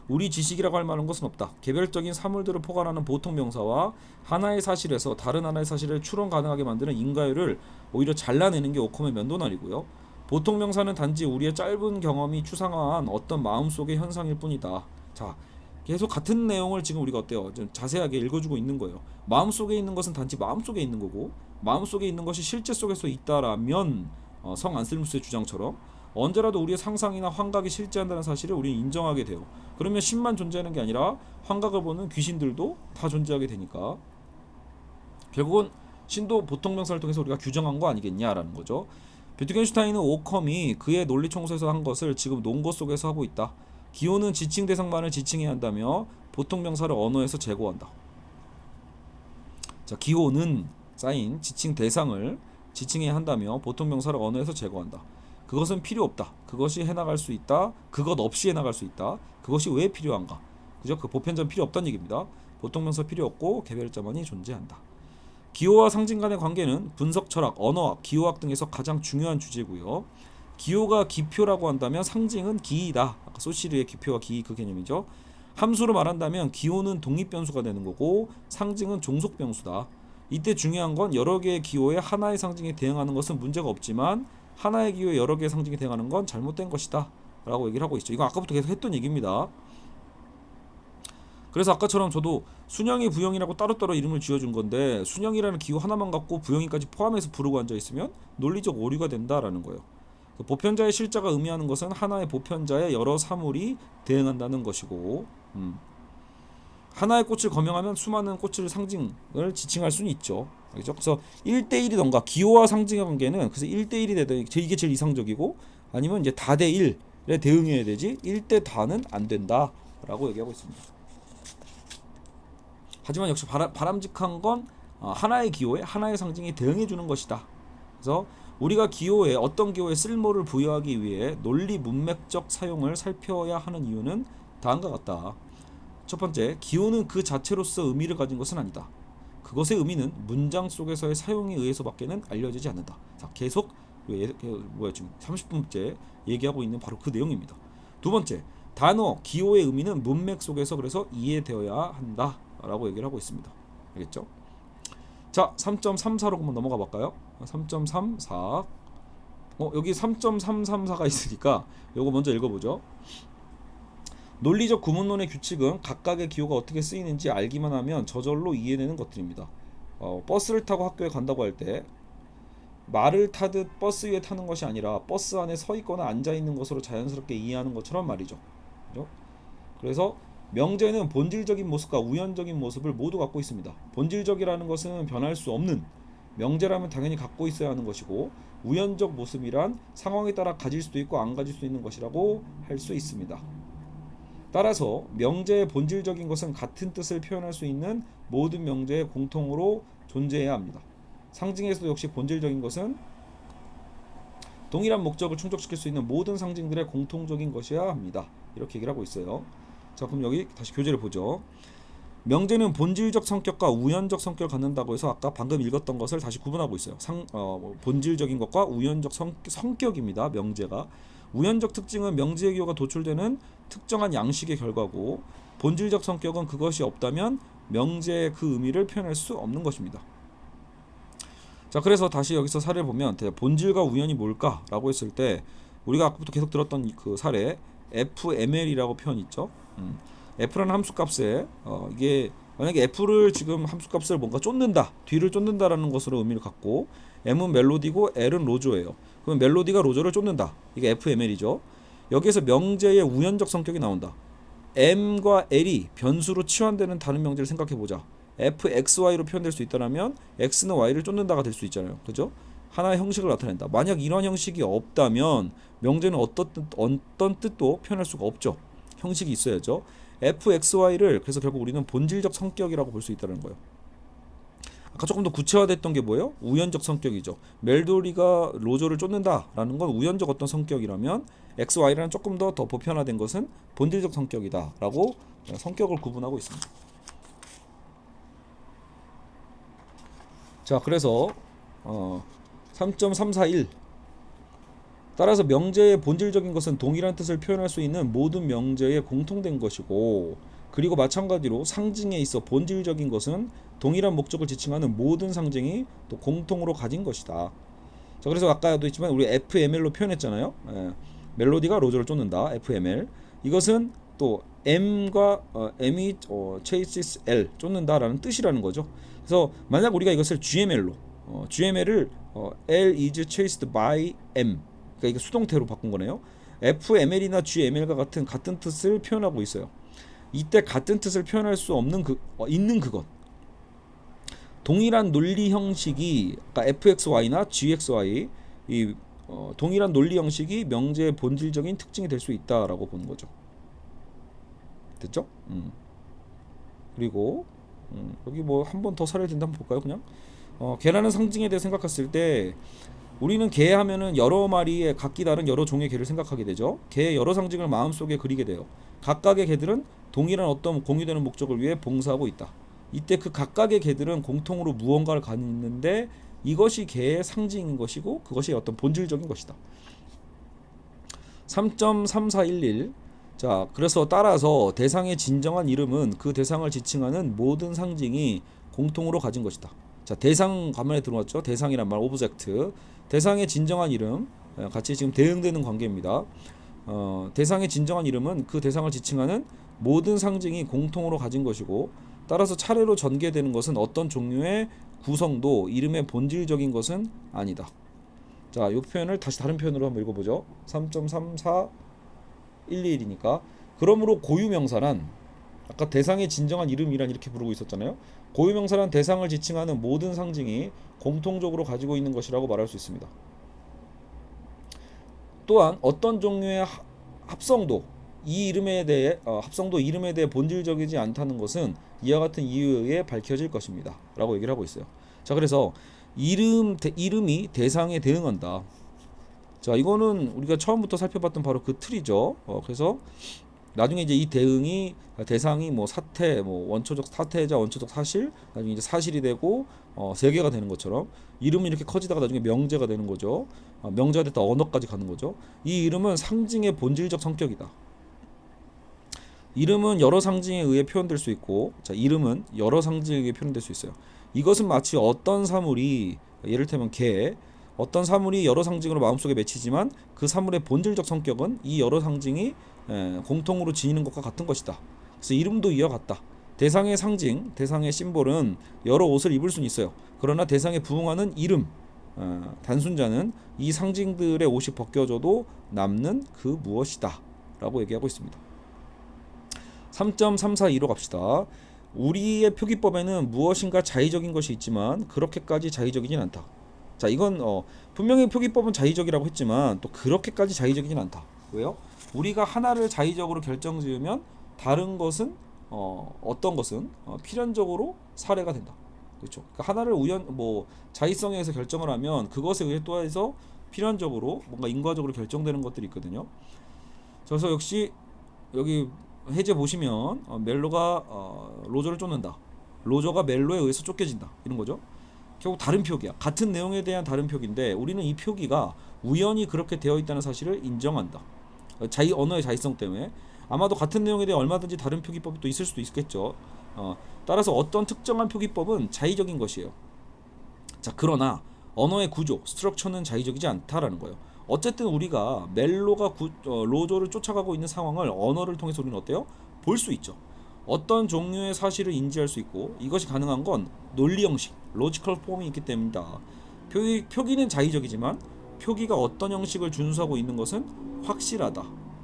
우리 지식이라고 할 만한 것은 없다. 개별적인 사물들을 포괄하는 보통 명사와 하나의 사실에서 다른 하나의 사실을 추론 가능하게 만드는 인과율을 오히려 잘라내는 게 오컴의 면도날이고요. 보통 명사는 단지 우리의 짧은 경험이 추상화한 어떤 마음속의 현상일 뿐이다. 자, 계속 같은 내용을 지금 우리가 어때요? 좀 자세하게 읽어주고 있는 거예요. 마음속에 있는 것은 단지 마음속에 있는 거고 마음속에 있는 것이 실제 속에서 있다라면 성 안셀무스의 주장처럼 언제라도 우리의 상상이나 환각이 실제한다는 사실을 우리는 인정하게 돼요. 그러면 신만 존재하는 게 아니라 환각을 보는 귀신들도 다 존재하게 되니까 결국은 신도 보통 명사를 통해서 우리가 규정한 거 아니겠냐라는 거죠. 비트겐슈타인은 오컴이 그의 논리 청소에서 한 것을 지금 논거 속에서 하고 있다. 기호는 지칭 대상만을 지칭해야 한다며 보통 명사를 언어에서 제거한다. 자, 기호는 쌓인 지칭 대상을 지칭해야 한다며 보통 명사를 언어에서 제거한다. 그것은 필요 없다. 그것이 해나갈 수 있다. 그것 없이 해나갈 수 있다. 그것이 왜 필요한가? 그죠? 그 보편자는 필요 없다는 얘기입니다. 보통 명사 필요 없고 개별자만이 존재한다. 기호와 상징 간의 관계는 분석 철학, 언어학, 기호학 등에서 가장 중요한 주제고요. 기호가 기표라고 한다면 상징은 기이다. 아까 소시르의 기표와 기이 그 개념이죠. 함수로 말한다면 기호는 독립변수가 되는 거고 상징은 종속변수다. 이때 중요한 건 여러 개의 기호에 하나의 상징에 대응하는 것은 문제가 없지만 하나의 기호에 여러 개의 상징이 대응하는 건 잘못된 것이다 라고 얘기를 하고 있죠. 이거 아까부터 계속 했던 얘기입니다. 그래서 아까처럼 저도 순영이 부영이라고 따로따로 이름을 지어준 건데 순영이라는 기호 하나만 갖고 부영이까지 포함해서 부르고 앉아있으면 논리적 오류가 된다라는 거예요. 보편자의 실자가 의미하는 것은 하나의 보편자의 여러 사물이 대응한다는 것이고 하나의 꽃을 거명하면 수많은 꽃을 상징을 지칭할 수는 있죠. 그렇죠? 그래서 1대1이던가 기호와 상징의 관계는 그래서 1대1이 되든 이게 제일 이상적이고 아니면 이제 다대1에 대응해야 되지 1대 다는 안 된다라고 얘기하고 있습니다. 하지만 역시 바람직한 건 하나의 기호에 하나의 상징이 대응해 주는 것이다. 그래서 우리가 기호에 어떤 기호에 쓸모를 부여하기 위해 논리 문맥적 사용을 살펴야 하는 이유는 다음과 같다. 첫 번째, 기호는 그 자체로서 의미를 가진 것은 아니다. 그것의 의미는 문장 속에서의 사용에 의해서밖에는 알려지지 않는다. 자, 계속 지금 30분째 얘기하고 있는 바로 그 내용입니다. 두 번째, 단어 기호의 의미는 문맥 속에서 그래서 이해되어야 한다라고 얘기를 하고 있습니다. 알겠죠? 자, 3.34로 한번 넘어가 볼까요? 3.34. 여기 3.334가 있으니까 요거 먼저 읽어보죠. 논리적 구문론의 규칙은 각각의 기호가 어떻게 쓰이는지 알기만 하면 저절로 이해되는 것들입니다. 버스를 타고 학교에 간다고 할 때 말을 타듯 버스 위에 타는 것이 아니라 버스 안에 서 있거나 앉아 있는 것으로 자연스럽게 이해하는 것처럼 말이죠. 그죠? 그래서 명제는 본질적인 모습과 우연적인 모습을 모두 갖고 있습니다. 본질적이라는 것은 변할 수 없는, 명제라면 당연히 갖고 있어야 하는 것이고 우연적 모습이란 상황에 따라 가질 수도 있고 안 가질 수 있는 것이라고 할 수 있습니다. 따라서 명제의 본질적인 것은 같은 뜻을 표현할 수 있는 모든 명제에 공통으로 존재해야 합니다. 상징에서도 역시 본질적인 것은 동일한 목적을 충족시킬 수 있는 모든 상징들의 공통적인 것이어야 합니다. 이렇게 얘기를 하고 있어요. 자, 그럼 여기 다시 교재를 보죠. 명제는 본질적 성격과 우연적 성격을 갖는다고 해서 아까 방금 읽었던 것을 다시 구분하고 있어요. 본질적인 것과 우연적 성격입니다. 명제가. 우연적 특징은 명제의 기호가 도출되는 특정한 양식의 결과고, 본질적 성격은 그것이 없다면 명제의 그 의미를 표현할 수 없는 것입니다. 자, 그래서 다시 여기서 사례를 보면 본질과 우연이 뭘까라고 했을 때 우리가 아까부터 계속 들었던 그 사례 fml이라고 표현 있죠. f라는 함수값에 이게 만약에 f를 지금 함수값을 뭔가 쫓는다, 뒤를 쫓는다라는 것으로 의미를 갖고, m은 멜로디고 l은 로조예요. 그러면 멜로디가 로조를 쫓는다. 이게 fml이죠. 여기에서 명제의 우연적 성격이 나온다. m과 l이 변수로 치환되는 다른 명제를 생각해 보자. fxy로 표현될 수 있다면 x는 y를 쫓는다가 될 수 있잖아요. 그죠? 하나의 형식을 나타낸다. 만약 이런 형식이 없다면 명제는 어떤 뜻도 표현할 수가 없죠. 형식이 있어야죠. fxy를 그래서 결국 우리는 본질적 성격이라고 볼 수 있다는 거예요. 아까 조금 더 구체화됐던 게 뭐예요? 우연적 성격이죠. 멜로디가 로조를 쫓는다라는 건 우연적 어떤 성격이라면 xy라는 조금 더 보편화된 것은 본질적 성격이다라고 성격을 구분하고 있습니다. 자, 그래서 3.341 따라서 명제의 본질적인 것은 동일한 뜻을 표현할 수 있는 모든 명제에 공통된 것이고, 그리고 마찬가지로 상징에 있어 본질적인 것은 동일한 목적을 지칭하는 모든 상징이 또 공통으로 가진 것이다. 자, 그래서 아까도 있지만 우리 FML로 표현했잖아요. 멜로디가 로저를 쫓는다. FML. 이것은 또 M과 M이 chases L 쫓는다라는 뜻이라는 거죠. 그래서 만약 우리가 이것을 GML로 GML을 L is chased by M, 그러니까 이게 수동태로 바꾼 거네요. FML이나 GML과 같은 뜻을 표현하고 있어요. 이때 같은 뜻을 표현할 수 없는 있는 그것. 동일한 논리 형식이 그러니까 fxy나 gxy 동일한 논리 형식이 명제의 본질적인 특징이 될 수 있다라고 보는 거죠. 됐죠? 그리고 여기 뭐 한 번 더 사례 든다 한번 볼까요? 그냥 개라는 상징에 대해 생각했을 때 우리는 개 하면은 여러 마리의 각기 다른 여러 종의 개를 생각하게 되죠. 개의 여러 상징을 마음속에 그리게 돼요. 각각의 개들은 동일한 어떤 공유되는 목적을 위해 봉사하고 있다. 이때 그 각각의 개들은 공통으로 무언가를 갖는데 이것이 개의 상징인 것이고 그것이 어떤 본질적인 것이다. 3.3411 자, 그래서 따라서 대상의 진정한 이름은 그 대상을 지칭하는 모든 상징이 공통으로 가진 것이다. 자, 대상 가만히 들어왔죠. 대상이란 말, 오브젝트. 대상의 진정한 이름, 같이 지금 대응되는 관계입니다. 대상의 진정한 이름은 그 대상을 지칭하는 모든 상징이 공통으로 가진 것이고, 따라서 차례로 전개되는 것은 어떤 종류의 구성도 이름의 본질적인 것은 아니다. 자, 이 표현을 다시 다른 표현으로 한번 읽어보죠. 3.3411이니까 그러므로 고유명사란 아까 대상의 진정한 이름이란 이렇게 부르고 있었잖아요. 고유명사란 대상을 지칭하는 모든 상징이 공통적으로 가지고 있는 것이라고 말할 수 있습니다. 또한 어떤 종류의 합성도 이 이름에 대해 본질적이지 않다는 것은 이와 같은 이유에 의해 밝혀질 것입니다. 라고 얘기를 하고 있어요. 자, 그래서 이름이 대상에 대응한다. 자, 이거는 우리가 처음부터 살펴봤던 바로 그 틀이죠. 그래서 나중에 이제 이 대상이 뭐 사태, 뭐 원초적 사태자, 원초적 사실, 나중에 이제 사실이 되고 세 개가 되는 것처럼 이름이 이렇게 커지다가 나중에 명제가 되는 거죠. 명제가 됐다 언어까지 가는 거죠. 이 이름은 상징의 본질적 성격이다. 이름은 여러 상징에 의해 표현될 수 있고, 자, 이름은 여러 상징에 의해 표현될 수 있어요. 이것은 마치 어떤 사물이 예를 들면 어떤 사물이 여러 상징으로 마음속에 맺히지만 그 사물의 본질적 성격은 이 여러 상징이 공통으로 지니는 것과 같은 것이다. 그래서 이름도 이와 같다. 대상의 상징, 대상의 심볼은 여러 옷을 입을 수는 있어요. 그러나 대상에 부응하는 이름, 단순자는 이 상징들의 옷이 벗겨져도 남는 그 무엇이다 라고 얘기하고 있습니다. 3.342로 갑시다. 우리의 표기법에는 무엇인가 자의적인 것이 있지만 그렇게까지 자의적이진 않다. 자, 이건 분명히 표기법은 자의적이라고 했지만 또 그렇게까지 자의적이진 않다. 왜요? 우리가 하나를 자의적으로 결정지으면 다른 것은 어떤 것은 필연적으로 살해가 된다. 그렇죠? 그러니까 하나를 자의성에 의해서 결정을 하면 그것에 의해 또 해서 필연적으로 뭔가 인과적으로 결정되는 것들이 있거든요. 그래서 역시 여기 해제 보시면 멜로가 로저를 쫓는다. 로저가 멜로에 의해서 쫓겨진다. 이런 거죠. 결국 다른 표기야. 같은 내용에 대한 다른 표기인데 우리는 이 표기가 우연히 그렇게 되어 있다는 사실을 인정한다. 언어의 자의성 때문에 아마도 같은 내용에 대해 얼마든지 다른 표기법이 또 있을 수도 있겠죠. 따라서 어떤 특정한 표기법은 자의적인 것이에요. 자, 그러나 언어의 구조, 스트럭처는 자의적이지 않다라는 거예요. 어쨌든 우리가 멜로가 로저를 쫓아가고 있는 상황을 언어를 통해서 우리는 어때요? 볼 수 있죠. 어떤 종류의 사실을 인지할 수 있고 이것이 가능한 건 논리 형식, 로지컬 폼이 있기 때문이다. 표기는 자의적이지만 표기가 어떤 형식을 준수하고 있는 것은 확실하다.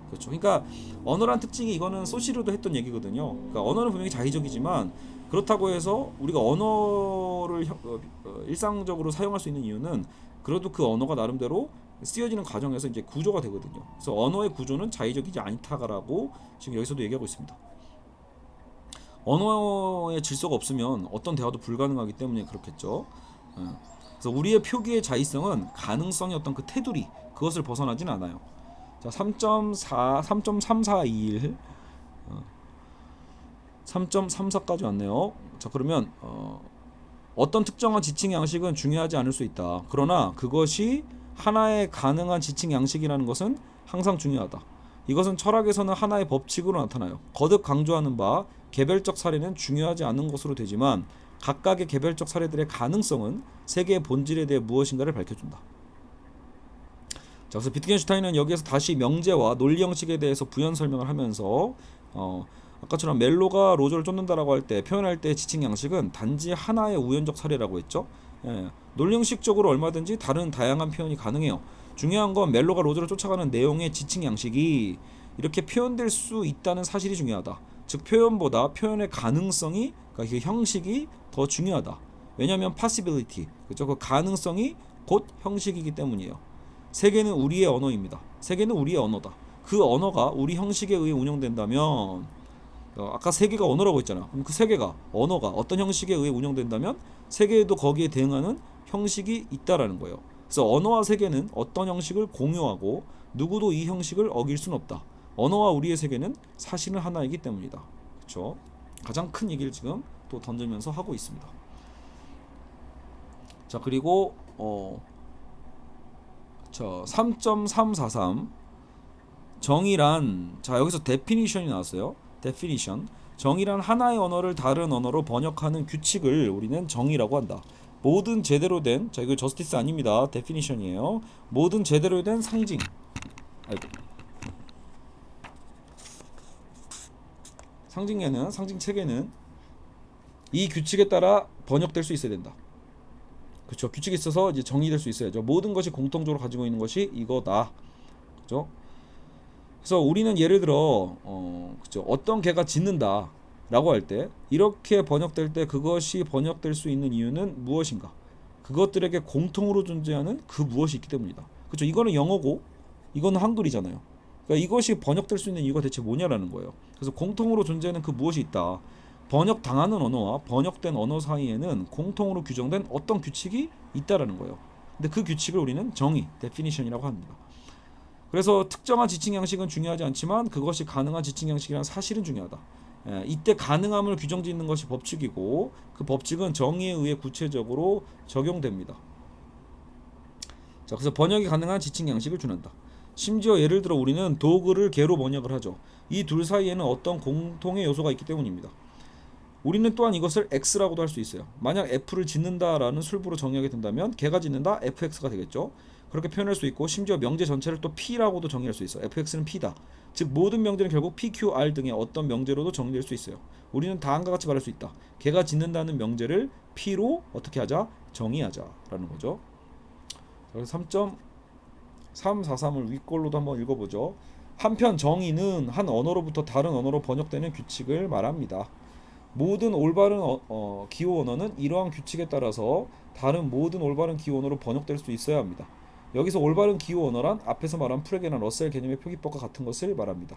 그렇죠. 그러니까 언어란 특징이 이거는 소시로도 했던 얘기거든요. 그러니까 언어는 분명히 자의적이지만 그렇다고 해서 우리가 언어를 일상적으로 사용할 수 있는 이유는 그래도 그 언어가 나름대로 쓰여지는 과정에서 이제 구조가 되거든요. 그래서 언어의 구조는 자의적이지 않다라고 지금 여기서도 얘기하고 있습니다. 언어의 질서가 없으면 어떤 대화도 불가능하기 때문에 그렇겠죠. 그래서 우리의 표기의 자의성은 가능성의 어떤 그 테두리 그것을 벗어나진 않아요. 자, 3.3421 3.34까지 왔네요. 자, 그러면 어떤 특정한 지칭 양식은 중요하지 않을 수 있다. 그러나 그것이 하나의 가능한 지칭 양식이라는 것은 항상 중요하다. 이것은 철학에서는 하나의 법칙으로 나타나요. 거듭 강조하는 바 개별적 사례는 중요하지 않은 것으로 되지만 각각의 개별적 사례들의 가능성은 세계의 본질에 대해 무엇인가를 밝혀준다. 자, 그래서 비트겐슈타인은 여기에서 다시 명제와 논리 형식에 대해서 부연 설명을 하면서 아까처럼 멜로가 로저를 쫓는다라고 할 때 표현할 때 지칭 양식은 단지 하나의 우연적 사례라고 했죠. 논리 형식적으로 얼마든지 다른 다양한 표현이 가능해요. 중요한 건 멜로가 로저를 쫓아가는 내용의 지칭 양식이 이렇게 표현될 수 있다는 사실이 중요하다. 즉 표현보다 표현의 가능성이 그러니까 그 형식이 더 중요하다. 왜냐하면 possibility 그죠? 그 가능성이 곧 형식이기 때문이에요. 세계는 우리의 언어입니다. 세계는 우리의 언어다. 그 언어가 우리 형식에 의해 운영된다면 아까 세계가 언어라고 했잖아. 그럼 그 세계가 언어가 어떤 형식에 의해 운영된다면 세계에도 거기에 대응하는 형식이 있다라는 거예요. 그래서 언어와 세계는 어떤 형식을 공유하고 누구도 이 형식을 어길 수는 없다. 언어와 우리의 세계는 사실은 하나이기 때문이다. 그렇죠? 가장 큰 얘기를 지금 또 던지면서 하고 있습니다. 자, 그리고 3.343 정의란 자 여기서 데피니션이 나왔어요. 데피니션 정의란 하나의 언어를 다른 언어로 번역하는 규칙을 우리는 정의라고 한다. 모든 제대로 된 자 이거 저스티스 아닙니다. 데피니션이에요. 모든 제대로 된 상징 상징에는 상징 체계는 이 규칙에 따라 번역될 수 있어야 된다. 그렇죠. 규칙이 있어서 이제 정의될 수 있어야죠. 모든 것이 공통적으로 가지고 있는 것이 이거다. 그렇죠. 그래서 우리는 예를 들어 그렇죠. 어떤 개가 짖는다라고 할 때 이렇게 번역될 때 그것이 번역될 수 있는 이유는 무엇인가? 그것들에게 공통으로 존재하는 그 무엇이 있기 때문이다. 그렇죠. 이거는 영어고 이거는 한글이잖아요. 그러니까 이것이 번역될 수 있는 이유가 대체 뭐냐라는 거예요. 그래서 공통으로 존재하는 그 무엇이 있다. 번역당하는 언어와 번역된 언어 사이에는 공통으로 규정된 어떤 규칙이 있다라는 거예요. 근데 그 규칙을 우리는 정의, definition이라고 합니다. 그래서 특정한 지칭 양식은 중요하지 않지만 그것이 가능한 지칭 양식이라는 사실은 중요하다. 이때 가능함을 규정짓는 것이 법칙이고 그 법칙은 정의에 의해 구체적으로 적용됩니다. 자, 그래서 번역이 가능한 지칭 양식을 준한다. 심지어 예를 들어 우리는 도그를 개로 번역을 하죠. 이 둘 사이에는 어떤 공통의 요소가 있기 때문입니다. 우리는 또한 이것을 X라고도 할 수 있어요. 만약 F를 짓는다라는 술부로 정의하게 된다면 개가 짓는다 FX가 되겠죠. 그렇게 표현할 수 있고 심지어 명제 전체를 또 P라고도 정의할 수 있어요. FX는 P다. 즉 모든 명제는 결국 PQR 등의 어떤 명제로도 정의될 수 있어요. 우리는 다음과 같이 말할 수 있다. 개가 짓는다는 명제를 P로 어떻게 하자? 정의하자라는 거죠. 그래서 3.343을 윗걸로도 한번 읽어보죠. 한편 정의는 한 언어로부터 다른 언어로 번역되는 규칙을 말합니다. 모든 올바른 기호 언어는 이러한 규칙에 따라서 다른 모든 올바른 기호 언어로 번역될 수 있어야 합니다. 여기서 올바른 기호 언어란 앞에서 말한 프레게나 러셀 개념의 표기법과 같은 것을 말합니다.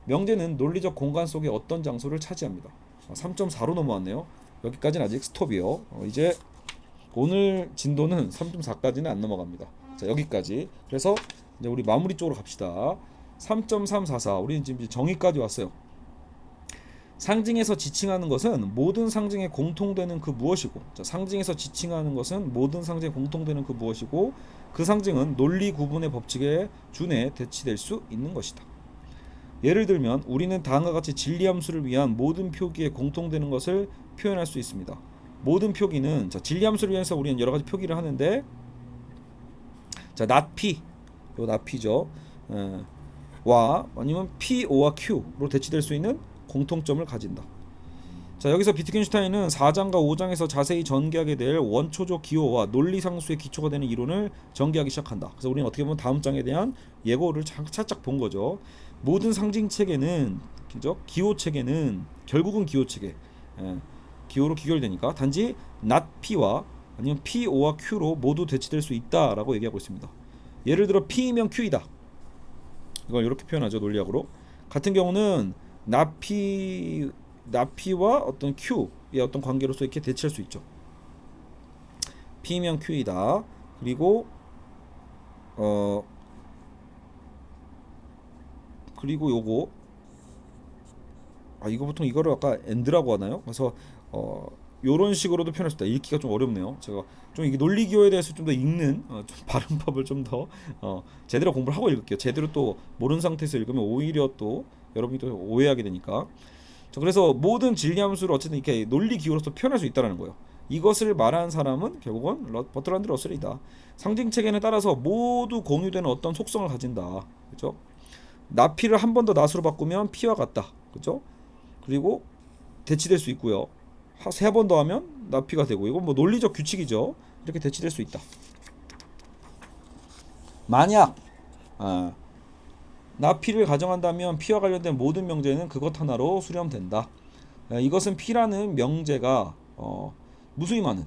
명제는 논리적 공간 속의 어떤 장소를 차지합니다. 3.4로 넘어왔네요. 여기까지는 아직 스톱이요. 이제 오늘 진도는 3.4까지는 안 넘어갑니다. 자, 여기까지. 그래서 이제 우리 마무리 쪽으로 갑시다. 3.344 우리는 지금 정의까지 왔어요. 상징에서 지칭하는 것은 모든 상징에 공통되는 그 무엇이고, 자, 상징에서 지칭하는 것은 모든 상징에 공통되는 그 무엇이고, 그 상징은 논리 구분의 법칙에 준해 대치될 수 있는 것이다. 예를 들면 우리는 다음과 같이 진리함수를 위한 모든 표기에 공통되는 것을 표현할 수 있습니다. 모든 표기는, 자, 진리함수를 위해서 우리는 여러 가지 표기를 하는데, 자, not p, 요 not p죠. 와 아니면 p, o와 q로 대치될 수 있는 공통점을 가진다. 자, 여기서 비트겐슈타인은 4장과 5장에서 자세히 전개하게 될 원초적 기호와 논리상수의 기초가 되는 이론을 전개하기 시작한다. 그래서 우리는 어떻게 보면 다음 장에 대한 예고를 살짝 본 거죠. 모든 상징 체계는, 그죠? 기호 체계는 결국은 기호 체계, 기호로 귀결되니까 단지 not p와 아니면 p, o와 q로 모두 대치될 수 있다라고 얘기하고 있습니다. 예를 들어 p이면 q이다. 이걸 이렇게 표현하죠, 논리학으로. 같은 경우는 나피와 어떤 Q의 어떤 관계로서 이렇게 대치할 수 있죠. P면 Q이다. 그리고 그리고 요거, 이거 보통 이거를 아까 and라고 하나요? 그래서 요런 식으로도 표현할 수 있다. 읽기가 좀 어렵네요. 제가 좀 이게 논리 기호에 대해서 좀 더 읽는 좀 발음법을 좀 더 제대로 공부를 하고 읽을게요. 제대로 또 모르는 상태에서 읽으면 오히려 또 여러분이 또 오해하게 되니까. 자, 그래서 모든 진리함수를 어쨌든 이렇게 논리 기호로서 표현할 수 있다는 거예요. 이것을 말하는 사람은 결국은 버트란드 러셀이다. 상징 체계에 따라서 모두 공유되는 어떤 속성을 가진다. 그렇죠? 나피를 한 번 더 낫으로 바꾸면 피와 같다. 그렇죠? 그리고 대치될 수 있고요. 세 번 더 하면 나피가 되고, 이건 뭐 논리적 규칙이죠. 이렇게 대치될 수 있다. 만약 나피를 가정한다면 피와 관련된 모든 명제는 그것 하나로 수렴된다. 이것은 피라는 명제가 무수히 많은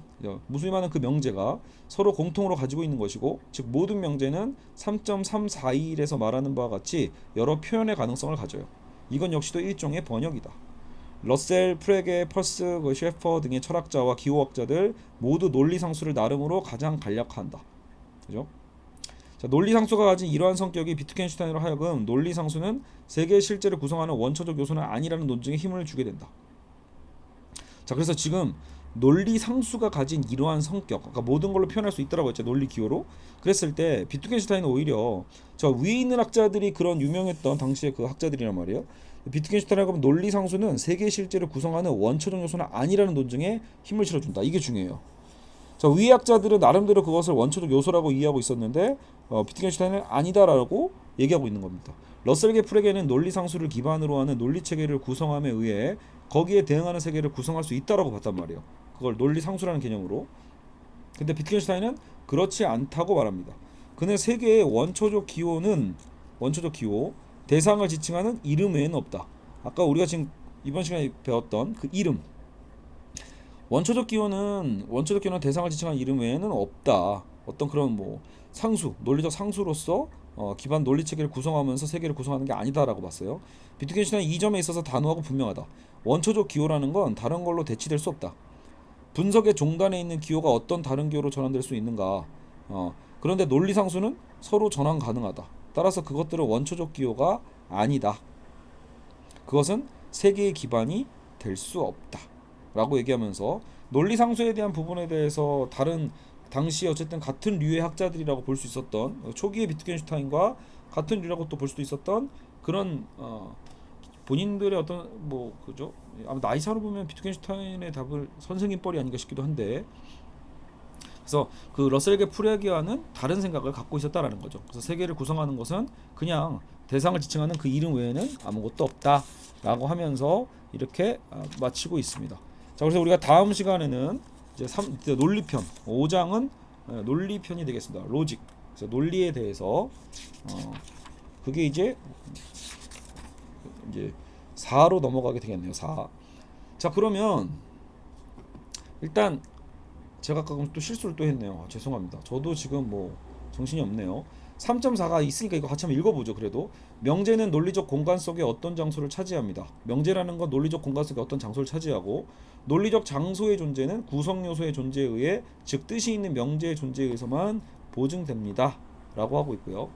그 명제가 서로 공통으로 가지고 있는 것이고, 즉 모든 명제는 3.341에서 말하는 바와 같이 여러 표현의 가능성을 가져요. 이건 역시도 일종의 번역이다. 러셀, 프레게, 펄스, 셰퍼 등의 철학자와 기호학자들 모두 논리상수를 나름으로 가장 간략화한다. 그죠? 자, 논리상수가 가진 이러한 성격이 비트겐슈타인으로 하여금 논리상수는 세계의 실제를 구성하는 원초적 요소는 아니라는 논증에 힘을 주게 된다. 자, 그래서 지금 논리상수가 가진 이러한 성격, 그러니까 모든 걸로 표현할 수 있다라고 했죠. 논리 기호로. 그랬을 때 비트겐슈타인은 오히려 저 위에 있는 학자들이 그런 유명했던 당시의 그 학자들이란 말이에요. 비트겐슈타인하고 논리상수는 세계의 실제를 구성하는 원초적 요소는 아니라는 논증에 힘을 실어준다. 이게 중요해요. 자, 위의 학자들은 나름대로 그것을 원초적 요소라고 이해하고 있었는데 비트겐슈타인은 아니다라고 얘기하고 있는 겁니다. 러셀계 프레게는 논리상수를 기반으로 하는 논리체계를 구성함에 의해 거기에 대응하는 세계를 구성할 수 있다라고 봤단 말이에요. 그걸 논리상수라는 개념으로. 근데 비트겐슈타인은 그렇지 않다고 말합니다. 그는 세계의 원초적 기호, 대상을 지칭하는 이름 외에는 없다. 아까 우리가 지금 이번 시간에 배웠던 그 이름, 원초적 기호는 대상을 지칭하는 이름 외에는 없다. 어떤 그런 뭐 상수, 논리적 상수로서 기반 논리 체계를 구성하면서 세계를 구성하는 게 아니다라고 봤어요. 비트겐슈타인은 이 점에 있어서 단호하고 분명하다. 원초적 기호라는 건 다른 걸로 대치될 수 없다. 분석의 종단에 있는 기호가 어떤 다른 기호로 전환될 수 있는가? 그런데 논리 상수는 서로 전환 가능하다. 따라서 그것들은 원초적 기호가 아니다. 그것은 세계의 기반이 될 수 없다. 라고 얘기하면서 논리 상수에 대한 부분에 대해서 다른 당시 어쨌든 같은 류의 학자들이라고 볼 수 있었던 초기의 비트겐슈타인과 같은 류라고 또 볼 수도 있었던 그런 본인들의 어떤 뭐 그죠? 아마 나이차로 보면 비트겐슈타인의 답을 선생님 뻘이 아닌가 싶기도 한데, 그래서 그 러셀계 프레게와는 다른 생각을 갖고 있었다라는 거죠. 그래서 세계를 구성하는 것은 그냥 대상을 지칭하는 그 이름 외에는 아무것도 없다라고 하면서 이렇게 마치고 있습니다. 자, 그래서 우리가 다음 시간에는 이제 논리편 5장은 논리편이 되겠습니다. 로직. 그래서 논리에 대해서 그게 이제 4로 넘어가게 되겠네요. 4. 자, 그러면 일단 제가 아까 또 실수를 또 했네요. 죄송합니다. 저도 지금 뭐 정신이 없네요. 3.4가 있으니까 이거 같이 한번 읽어보죠. 그래도 명제는 논리적 공간 속에 어떤 장소를 차지합니다. 명제라는 건 논리적 공간 속에 어떤 장소를 차지하고, 논리적 장소의 존재는 구성 요소의 존재에 의해, 즉 뜻이 있는 명제의 존재에 의해서만 보증됩니다. 라고 하고 있고요.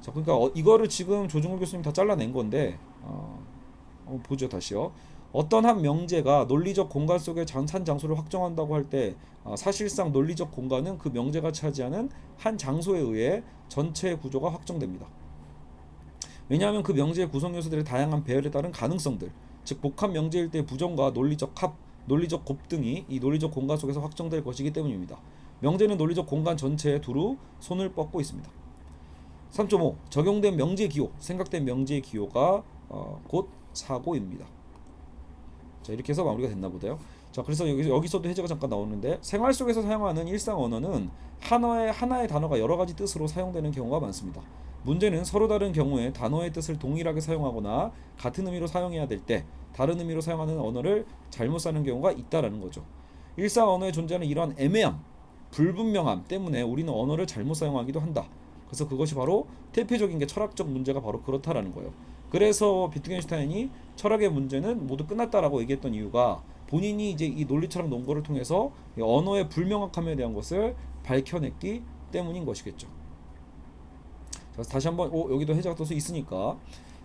자, 그러니까 이거를 지금 조중훈 교수님 다 잘라낸 건데 한번 보죠. 다시요. 어떤 한 명제가 논리적 공간 속의 한 장소를 확정한다고 할 때 사실상 논리적 공간은 그 명제가 차지하는 한 장소에 의해 전체의 구조가 확정됩니다. 왜냐하면 그 명제의 구성 요소들의 다양한 배열에 따른 가능성들, 즉 복합 명제일 때 부정과 논리적 합, 논리적 곱 등이 이 논리적 공간 속에서 확정될 것이기 때문입니다. 명제는 논리적 공간 전체에 두루 손을 뻗고 있습니다. 3.5 적용된 명제 기호, 생각된 명제의 기호가 곧 사고입니다. 자, 이렇게 해서 마무리가 됐나 보다요. 자, 그래서 여기서도 해제가 잠깐 나오는데, 생활 속에서 사용하는 일상 언어는 하나의 단어가 여러 가지 뜻으로 사용되는 경우가 많습니다. 문제는 서로 다른 경우에 단어의 뜻을 동일하게 사용하거나 같은 의미로 사용해야 될 때 다른 의미로 사용하는 언어를 잘못 쓰는 경우가 있다라는 거죠. 일상 언어에 존재하는 이러한 애매함, 불분명함 때문에 우리는 언어를 잘못 사용하기도 한다. 그래서 그것이 바로 대표적인 게 철학적 문제가 바로 그렇다라는 거예요. 그래서 비트겐슈타인이 철학의 문제는 모두 끝났다라고 얘기했던 이유가, 본인이 이제 이 논리 철학 논거를 통해서 언어의 불명확함에 대한 것을 밝혀냈기 때문인 것이겠죠. 그래서 다시 한번 여기도 해제가 떠서 있으니까,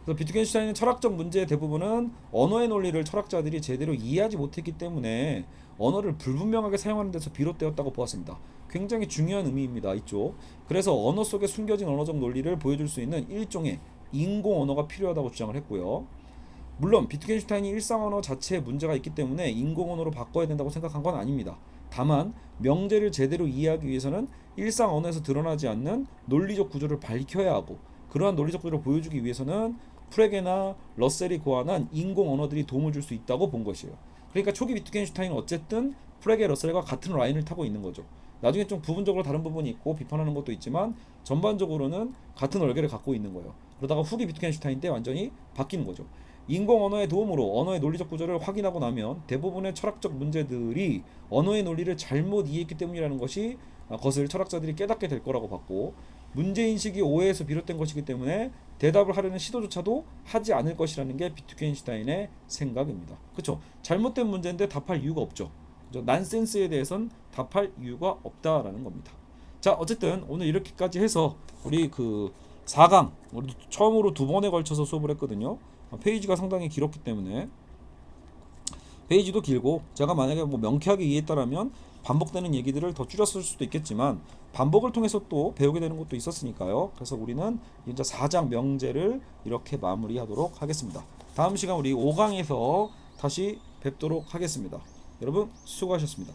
그래서 비트겐슈타인은 철학적 문제의 대부분은 언어의 논리를 철학자들이 제대로 이해하지 못했기 때문에 언어를 불분명하게 사용하는 데서 비롯되었다고 보았습니다. 굉장히 중요한 의미입니다, 이쪽. 그래서 언어 속에 숨겨진 언어적 논리를 보여줄 수 있는 일종의 인공 언어가 필요하다고 주장을 했고요. 물론 비트겐슈타인이 일상 언어 자체에 문제가 있기 때문에 인공 언어로 바꿔야 된다고 생각한 건 아닙니다. 다만 명제를 제대로 이해하기 위해서는 일상 언어에서 드러나지 않는 논리적 구조를 밝혀야 하고, 그러한 논리적 구조를 보여주기 위해서는 프레게나 러셀이 고안한 인공 언어들이 도움을 줄 수 있다고 본 것이에요. 그러니까 초기 비트겐슈타인은 어쨌든 프레게, 러셀과 같은 라인을 타고 있는 거죠. 나중에 좀 부분적으로 다른 부분이 있고 비판하는 것도 있지만 전반적으로는 같은 얼개를 갖고 있는 거예요. 그러다가 후기 비트겐슈타인 때 완전히 바뀌는 거죠. 인공 언어의 도움으로 언어의 논리적 구조를 확인하고 나면 대부분의 철학적 문제들이 언어의 논리를 잘못 이해했기 때문이라는 것을 철학자들이 깨닫게 될 거라고 봤고, 문제인식이 오해에서 비롯된 것이기 때문에 대답을 하려는 시도조차도 하지 않을 것이라는 게 비트겐슈타인의 생각입니다. 그렇죠? 잘못된 문제인데 답할 이유가 없죠. 난센스에 대해선 답할 이유가 없다라는 겁니다. 자, 어쨌든 오늘 이렇게까지 해서 우리 그 4강 우리 처음으로 2번에 걸쳐서 수업을 했거든요. 페이지가 상당히 길었기 때문에, 페이지도 길고 제가 만약에 뭐 명쾌하게 이해했다라면 반복되는 얘기들을 더 줄였을 수도 있겠지만 반복을 통해서 또 배우게 되는 것도 있었으니까요. 그래서 우리는 이제 4장 명제를 이렇게 마무리하도록 하겠습니다. 다음 시간 우리 5강에서 다시 뵙도록 하겠습니다. 여러분 수고하셨습니다.